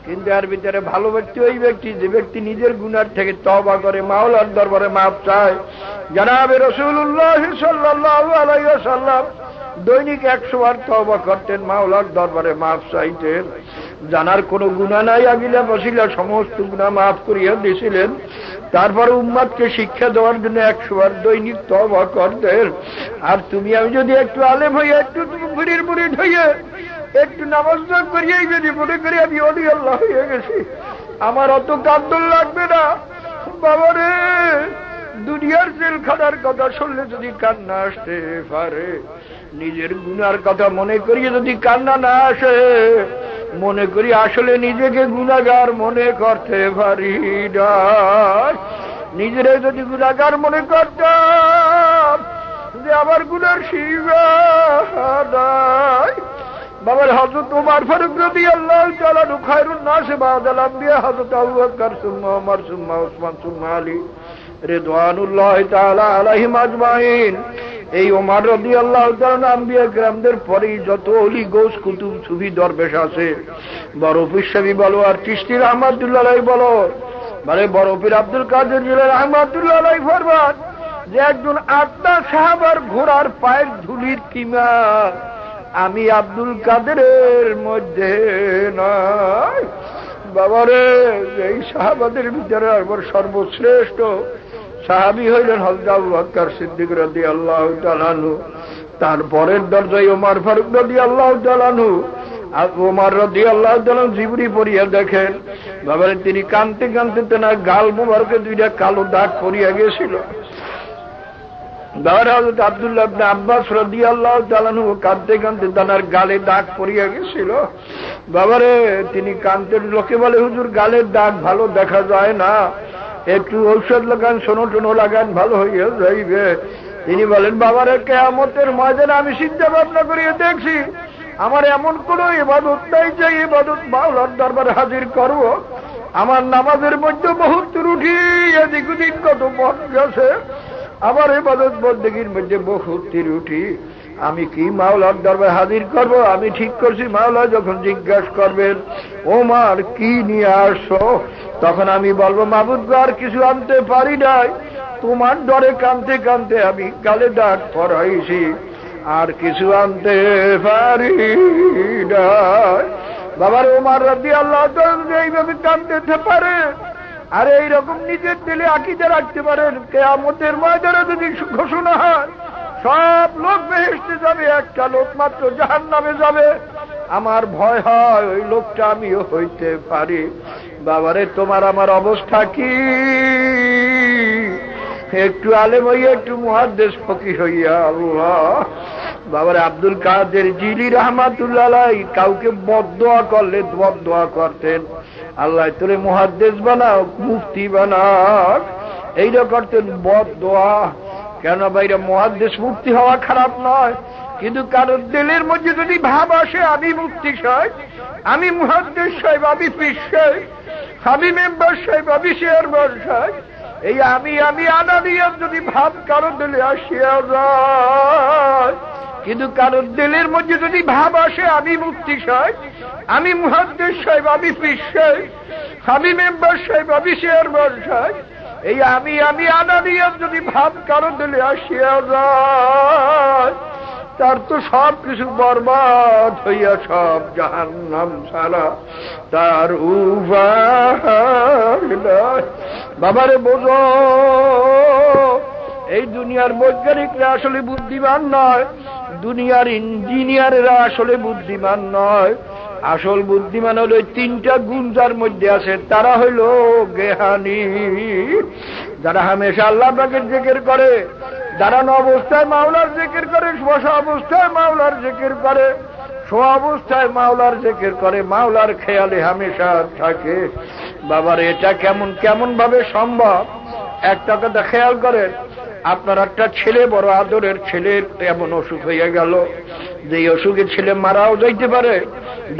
কিন্তু এর ভিতরে ভালো ব্যক্তি ওই ব্যক্তি যে ব্যক্তি নিজের গুনার থেকে তওবা করে, মাওলার দরবারে মাপ চায়। জনাবে রাসূলুল্লাহ সাল্লাল্লাহু আলাইহি ওয়াসাল্লাম দৈনিক 100 বার তওবা করতেন, মাওলার দরবারে মাপ চাইতেন। জানার কোনো গুনাহ নাই, আগিলা বসিলা সমস্ত গুনাহ মাফ করিয়া দিয়েছিলেন। তারপর উম্মতকে শিক্ষা দেওয়ার জন্য 100 বার দৈনিক তওবা করতেন। আর তুমি আমি যদি একটু আলেম হইয়া, একটু মুরিদ মুরিদ হইয়া, একটু নামাজ করিয়াই যদি মনে করি আমি ওলি আল্লাহ হয়ে গেছি, আমার অত কান্দন লাগবে না। বাবারে, দুনিয়ার জেলখানার কথা শুনলে যদি কান্না আসতে পারে, নিজের গুনার কথা মনে করিয়ে যদি কান্না না আসে, মনে করি আসলে নিজেকে গুনাহগার মনে করতে পারি না। নিজেরে যদি গুনাহগার মনে করতাম যে আমার গুনার সীমা নাই। বাবার হযরত ওমর ফারুক রাদিয়াল্লাহু তাআলা আনহু খায়রুন নাস বা'দাল আম্বিয়া, হযরত আবু বকর সুম্মা ওমর সুম্মা উসমান সুম্মা আলী রিদওয়ানুল্লাহি তাআলা আলাইহিম আজমাইন। এই ওমর রাদিয়াল্লাহু তাআলা আম্বিয়া কিরামদের পরেই যত ওলি গৌস কুতুব সুফি দরবেশ আছে, বড় পীর সাহেব বলো আর চিশতি রাহমাতুল্লাহ আলাইহি বলো, মানে বড় পীর আব্দুল কাদের জিলানী রাহমাতুল্লাহ আলাইহি ফরমান যে একজন আত্মা সাহাবার ঘোড়ার পায়ের ধুলির কিমার আমি আব্দুল কাদেরের মধ্যে নাই। বাবারে, এই সাহাবাদের ভিতরে একবার সর্বশ্রেষ্ঠ সাহাবী হইলেন হযরত আবু বকর সিদ্দিক রাদিয়াল্লাহু তাআলা আনহু। তারপরের দরজায় ওমর ফারুক রাদিয়াল্লাহু তাআলা আনহু। আর ওমর রাদিয়াল্লাহু তাআলা জিবরি পড়িয়া দেখেন, বাবারে তিনি কাঁদতে কাঁদতে তেনার গাল মোবারকে 2টা কালো দাগ পড়িয়া গেছিল। হযরত আব্দুল্লাহ ইবনে আব্বাস রাদিয়াল্লাহু তাআলা আনহু কাঁদতে কাঁদতে তার গালে দাগ পড়িয়া গেছিল। বাবারে, তিনি কাঁদতেন, লোকে বলে হুজুর গালের দাগ ভালো দেখা যায় না, একটু ঔষধ লাগান, সোনো লাগান, ভালো হইয়া যাইবে। তিনি বলেন, বাবারে, কিয়ামতের ময়দানে আমি চিন্তা ভাবনা করিয়া দেখছি আমার এমন কোন ইবাদত নাই যে ইবাদত মাওলার দরবারে হাজির করব। আমার নামাজের মধ্যে বহুত ত্রুটি, এদিক ওদিক কত মন গেছে, আমার ইবাদত বন্দেগীর মধ্যে বহুত ত্রুটি, আমি কি মাওলার দরবারে হাজির করব? আমি ঠিক করছি মাওলা যখন জিজ্ঞাসা করবেন ওমর কি নিয়ে আসছো, তখন আমি বলবো মাবুদ গো আর কিছু আনতে পারি নাই, তোমার ডরে কাঁদতে কাঁদতে আমি গালে দাগ পরাইছি, আর কিছু আনতে পারি নাই। বাবার ওমর রাদিয়াল্লাহু তাআলা এইভাবে কাঁদতে পারে, আর এইরকম নিজের দিলে আকীদা রাখতে পারেন, কিয়ামতের ময়দানে যদি ঘোষণা হয় সব লোক বেহেশতে যাবে, একটা লোক মাত্র জাহান্নামে যাবে, আমার ভয় হয় ওই লোকটা আমিও হইতে পারি। বাবারে, তোমার আমার অবস্থা কি? একটু আলেম হইয়া, একটু মুহাদ্দিস ফকিহ হইয়া, আল্লাহ। বাবারে, আব্দুল কাদের জিলি রাহমাতুল্লাহ আলাইহি কাউকে বদদোয়া করলে বদদোয়া করতেন, আল্লাহ তোরে মুহাদ্দিস বানাও, মুফতি বানাও, এইটা করতেন বদদোয়া। কেন বাইরে মুহাদ্দিস মুফতি হওয়া খারাপ নয়, কিন্তু কারোর দিলের মধ্যে যদি ভাব আসে আমি মুফতি সাহেব, আমি মুহাদ্দিস সাহেব, আমি পীর সাহেব, আমি মেম্বার সাহেব, আমি চেয়ারম্যান সাহেব, এই আমি আনানিয়াত যদি ভাব কারোর দিলে আসিয়া যায়, কিন্তু কারোর দিলের মধ্যে যদি ভাব আসে আমি মুফতি সাহেব, আমি মুহাদ্দিস সাহেব, আমি পীর সাহেব, আমি মেম্বার সাহেব, আমি চেয়ারম্যান সাহেব, এই আমি আনানিয়াত যদি ভাব কারোর দিলে আসিয়া যায়, তার তো সব কিছু বরবাদ হইয়া সব জাহান্নাম ছাড়া তার উপায় নাই। বাবারে, বোঝো এই দুনিয়ার বৈজ্ঞানিকরা আসলে বুদ্ধিমান নয়, দুনিয়ার ইঞ্জিনিয়ারেরা আসলে বুদ্ধিমান নয়, আসল বুদ্ধিমান হলো 3টা গুণ যার মধ্যে আছে, তারা হইল জ্ঞানী। যারা হামেশা আল্লাহ পাকের জিকির করে, দাঁড়ানো অবস্থায় মাওলার জিকির করে, বসা অবস্থায় মাওলার জিকির করে, শোয়া অবস্থায় মাওলার জিকির করে, মাওলার খেয়ালে হামেশা থাকে। বাবার, এটা কেমন ভাবে সম্ভব? একটা কথা খেয়াল করেন, আপনার একটা ছেলে, বড় আদরের ছেলের এমন অসুখ হয়ে গেল যে এই অসুখে ছেলে মারাও যাইতে পারে।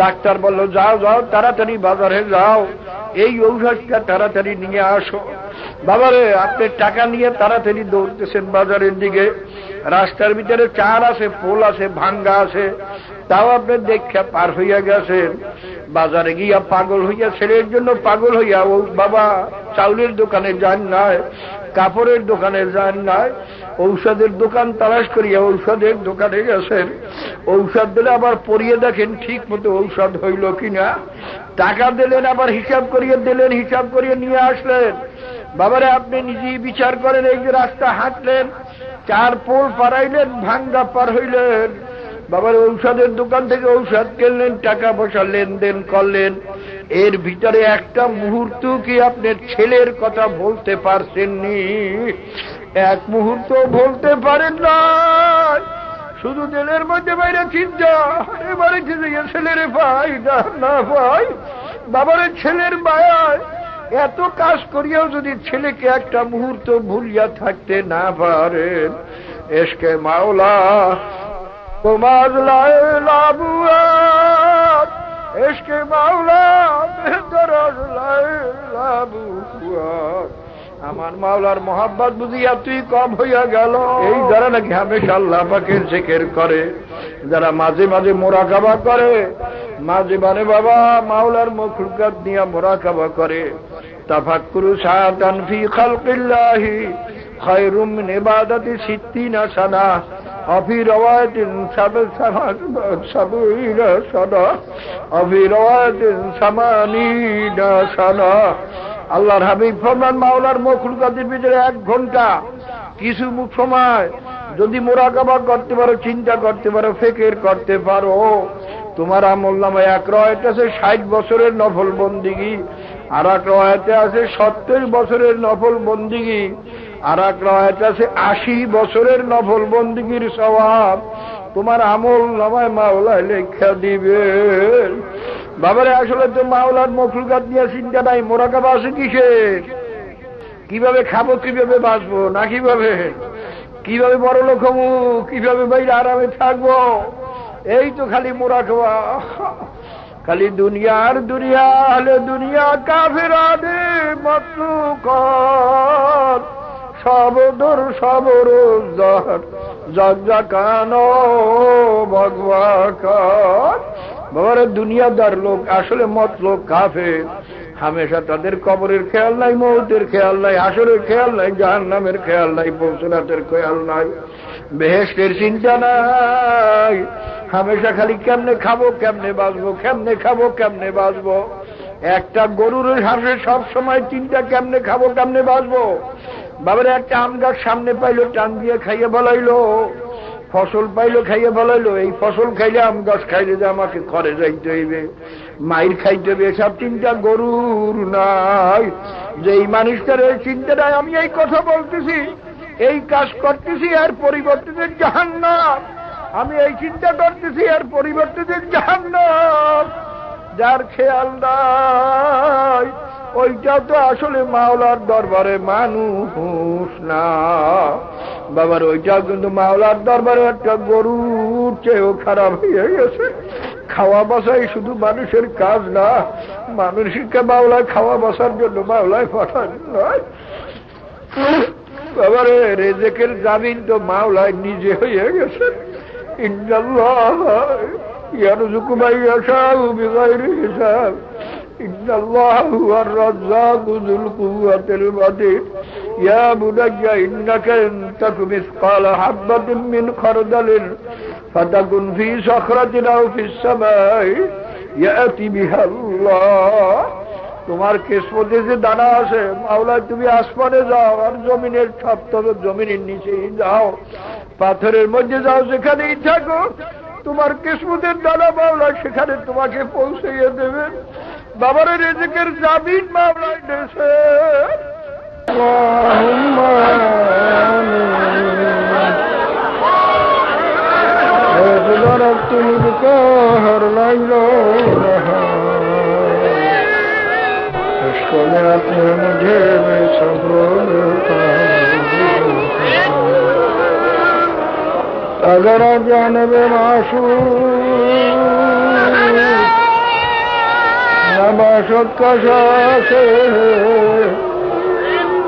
ডাক্তার বলল, যাও যাও তাড়াতাড়ি বাজারে যাও, এই ঔষধটা তাড়াতাড়ি নিয়ে আসো। বাবারে, আপনি টাকা নিয়ে তাড়াতাড়ি দৌড়তেছেন বাজারের দিকে। রাস্তার ভিতরে চার আছে, পোল আছে, ভাঙ্গা আছে, তাও আপনি দেখে পার হইয়া গেছেন। বাজারে গিয়া পাগল হইয়া, ছেলের জন্য পাগল হইয়া, ও বাবা চাউলের দোকানে যান নাই, কাপড়ের দোকানে যান নাই, ঔষধের দোকান তালাশ করিয়া ঔষধের দোকানে গেছেন। ঔষধ দিলে আবার পরিয়ে দেখেন ঠিক মতো ঔষধ হইল কিনা। টাকা দিলেন, আবার হিসাব করিয়ে দিলেন, হিসাব করিয়ে নিয়ে আসলেন। বাবারে, আপনি নিজেই বিচার করেন, এই যে রাস্তা হাঁটলেন, চার পোল পারাইলেন, ভাঙ্গা পার হইলেন, বাবার ঔষধের দোকান থেকে ঔষধ কিনলেন, টাকা পয়সা লেনদেন করলেন, এর ভিতরে একটা মুহূর্ত কি আপনার ছেলের কথা বলতে পারছেননি? এক মুহূর্ত বলতে পারেন না, শুধু দিলের মধ্যে বাইরে চিন্তা, বাড়িতে গিয়ে ছেলেরে পাই না পাই। বাবারে, ছেলের মায়ায় এত কাজ করিয়াও যদি ছেলেকে একটা মুহূর্ত ভুলিয়া থাকতে না পারেন, এসকে মাওলা তোমার লাবুয়াত, এসকে মাওলা বেহতর লাবুয়াত। আমার মাওলার মোহাব্বত বুঝিয়া তুই কম হইয়া গেল। এই যারা নাকি হামেশা আল্লাহ পাকের জিকির করে, যারা মাঝে মাঝে মুরাকাবা করে, মাঝে মানে বাবা মাওলার মখলুকাত নিয়ে মুরাকাবা করে, তাফাক্কুরু সাআতান ফি খালকিল্লাহি খায়রুম মিন ইবাদাতি 60 সানা, অফি রওয়ায়াতিন সাবঈনা সানা, অফি রওয়ায়াতিন 80 সানা। আল্লাহর হাবিব ফরমান, মাওলার মখলুকাতের ভিতরে 1 ঘন্টা কিছু সময় যদি মুরাকাবা করতে পারো, চিন্তা করতে পারো, ফিকির করতে পারো, তোমার আমলনামায় এক রওয়ায়াতে আছে 60 বছরের নফল বন্দিগি, আর এক রওয়ায়াতে আছে 70 বছরের নফল বন্দিগি, আর এক রওয়ায়াতে আছে 80 বছরের নফল বন্দিগির সওয়াব তোমার আমলনামায় মাওলা লেখা দিবেন। বাবারে, আসলে তো মাওলার মখলুকাত নিয়ে চিন্তা নাই, মুরাকাবা আছে কিসের? কিভাবে খাবো, কিভাবে বাঁচবো, না কিভাবে বড় লোক হবো, কিভাবে বাইরে আরামে থাকবো, এই তো খালি মুরাকাবা। খালি দুনিয়ার দুনিয়া হলে দুনিয়া কাফেরাদে মাতলুকাত, সবদর সবর জাকানো ভগবাকাত। বাবারে, দুনিয়াদার লোক আসলে মতলব কাফের, হামেশা তাদের কবরের খেয়াল নাই, মৌতের খেয়াল নাই, হাসরের খেয়াল নাই, জাহান্নামের খেয়াল নাই, পৌঁছনাতের খেয়াল নাই, বেহেশতের চিন্তা নাই। হামেশা খালি কেমনে খাবো, কেমনে বাঁচবো, কেমনে খাবো, কেমনে বাঁচবো। একটা গরুর হাঁসে সব সময় চিন্তা, কেমনে খাবো, কেমনে বাঁচবো। বাবারে, একটা আম গাছ সামনে পাইলো, টান দিয়ে খাইয়ে বলাইলো, ফসল পাইলো, খাইয়ে বলাইলো, এই ফসল খাইলে, আম গাছ খাইলে যে আমাকে ঘরে যাইতে হইবে, মাইর খাইতে হবে, এসব চিন্তা গরুর নাই। যে এই মানুষটার এই চিন্তা নাই, আমি এই কথা বলতেছি, এই কাজ করতেছি, আর পরিবর্তে যে জাহান্নাম, আমি এই চিন্তা করতেছি, আর পরিবর্তে যে জাহান্নাম, যার খেয়াল নাই, ওইটা তো আসলে মাওলার দরবারে মানুষ না। বাবার, ওইটাও কিন্তু মাওলার দরবারে একটা গরুর চেয়েও খারাপ হয়ে গেছে। খাওয়া বসাই শুধু মানুষের কাজ না, মানুষকে মাওলায় খাওয়া বসার জন্য মাওলায় পাঠান নয়। বাবারে, রেজেকের জামিন তো মাওলায় নিজে হয়ে গেছে। ইন্নাল্লাহ ইয়ারযুকু মান ইয়াশাউ বিগাইরি হিসাব, ইন্নাল্লাহ হুয়ার রাজ্জাকু যুল কুওয়াতিল মাতিন। ইয়া বুনাইয়া ইন্নাকা ইন তাকু মিসকালা হাববাতিন মিন খারদালিন ফাতাকুন ফি সাখরাতিন আও ফিস সামাই ইয়াতি বিহাল্লাহ। তোমার কিসমতে যে দানা আছে, মাওলা তুমি আসমানে যাও, আর জমিনের সপ্তম জমিনের নিচেই যাও, পাথরের মধ্যে যাও, যেখানেই থাকো, তোমার কিসমতের দানা মাওলা সেখানে তোমাকে পৌঁছাইয়ে দেবেন। বাবার রিজিকের জামিন মাওলায় দিয়েছে। मुझे اگر جانب معشوق نباشد کشاکه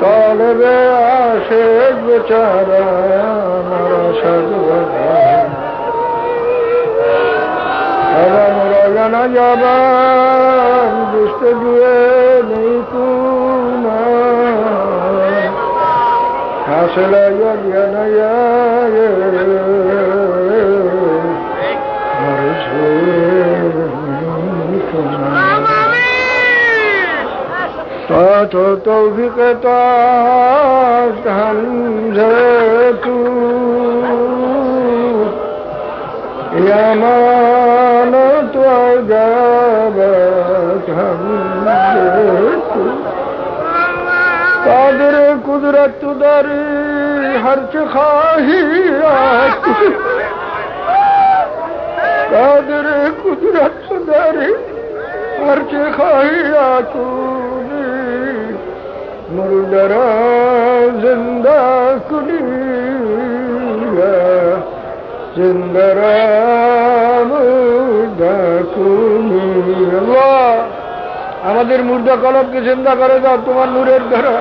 طالب عاشق بیچاره نرسد وطن اگر مرا نجابم جستجوی نیکونم حاصل یاد یا تا تو توفیق تاست همزه تو یمانت و عجابت همزه تو قادر قدرت تو داری هرچه خواهی قادر قدرت تو داری هرچه خواهی کنی مرده را زنده کنی زنده را مرده کنی আল্লাহ আমাদের মুর্দা কলবকে জিন্দা করে দাও তোমার নূরের দ্বারা,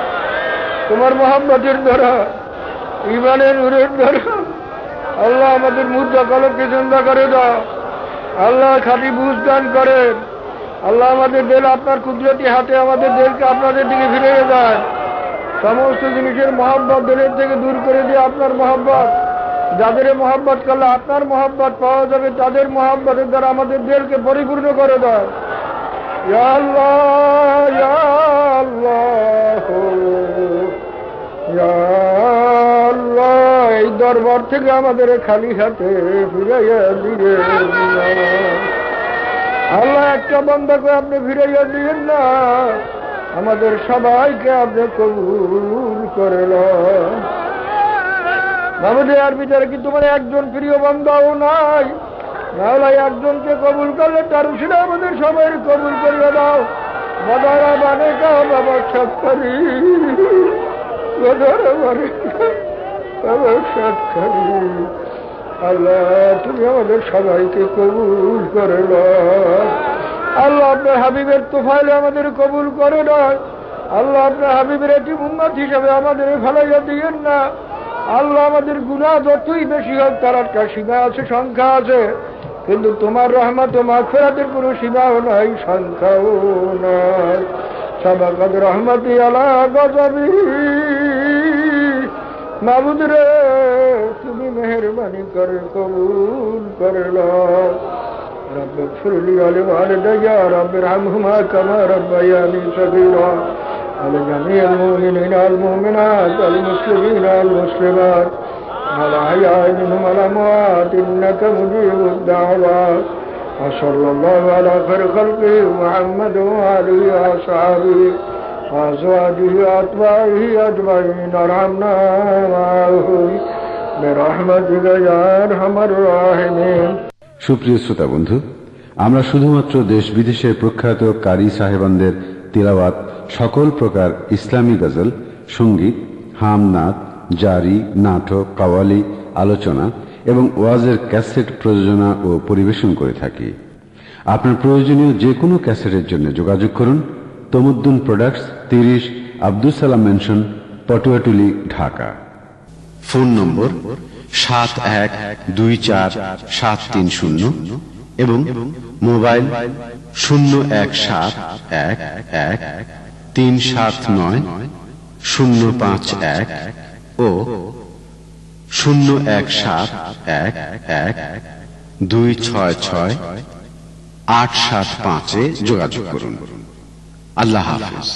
তোমার মোহাম্মতের দ্বারা, ঈমানের নূরের দ্বারা। আল্লাহ আমাদের মুর্দা কলবকে জিন্দা করে দাও। আল্লাহ খাঁটি বুঝ দান করেন। আল্লাহ আমাদের দিল আপনার কুদরতি হাতে আমাদের দিলকে আপনাদের দিকে ফিরিয়ে দেয়। সমস্ত জিনিসের মহব্বত দিলের থেকে দূর করে দিয়ে আপনার মহব্বত, যাদের মহব্বত করলে আপনার মহব্বত পাওয়া যাবে তাদের মহব্বতের দ্বারা আমাদের দিলকে পরিপূর্ণ করে দেয়। ইয়া আল্লাহ ইয়া আল্লাহ ইয়া আল্লাহ, এই দরবার থেকে আমাদের খালি হাতে ফিরাইয়া দিয়ে আল্লাহ একটা বান্দাকে আপনি ফিরাইয়া দিয়েন না, আমাদের সবাইকে আপনি কবুল করে নেন। আমাদের ভিতরে কি তোমার একজন প্রিয় বান্দাও নাই? নাহলে একজনকে কবুল করলে তার উচিত আমাদের সবাই কবুল করে দাও। বদারা মানে কা বাবা সৎকারী, বদারা মানে বাবা সৎকারী। আল্লাহ তুমি আমাদের সবাইকে কবুল করে নাও। আল্লাহ আপনার হাবিবের তোফাইলে আমাদের কবুল করে নয়। আল্লাহ আপনার হাবিবের একটি উম্মত হিসাবে আমাদের ফেলাইয়া দিয়েন না। আল্লাহ আমাদের গুনাহ যতই বেশি হোক তার একটা সীমা আছে, সংখ্যা আছে, কিন্তু তোমার রহমত ও মাগফিরাতের কোনো সীমাও নাই, সংখ্যাও নাই। সাবাকাত রহমতি আলা গজবি, মাবুদ রে তুমি মেহরবানি করে কবুল করে নাও। رب اغفر لي ولوالدي رب ارحمهما كما ربياني صغيرا ولجميع المؤمنين والمؤمنات والمسلمين والمسلمات الأحياء منهم والأموات إنك مجيب الدعوات وصلى الله على خير خلقه محمد وآله وأصحابه وأزواجه وأتباعه أجمعين ارحمنا معهم برحمتك يا أرحم الراحمين। সুপ্রিয় শ্রোতা বন্ধু, আমরা শুধুমাত্র দেশ বিদেশের প্রখ্যাত কারি সাহেবানদের তিলাওয়াত, সকল প্রকার ইসলামী গজল, সঙ্গীত, হামনাদ, জারি, নাটক, কাওয়ালি, আলোচনা এবং ওয়াজের ক্যাসেট প্রযোজনা ও পরিবেশন করে থাকি। আপনার প্রয়োজনীয় যে কোনো ক্যাসেটের জন্য যোগাযোগ করুন Tamaddun products, 30 Abdul Salam mention, পটুয়াটুলি, Dhaka. Phone নম্বর 7124730730 এবং মোবাইল 0171137905 ও 017112668758 যোগাযোগ করুন। আল্লাহ হাফেজ।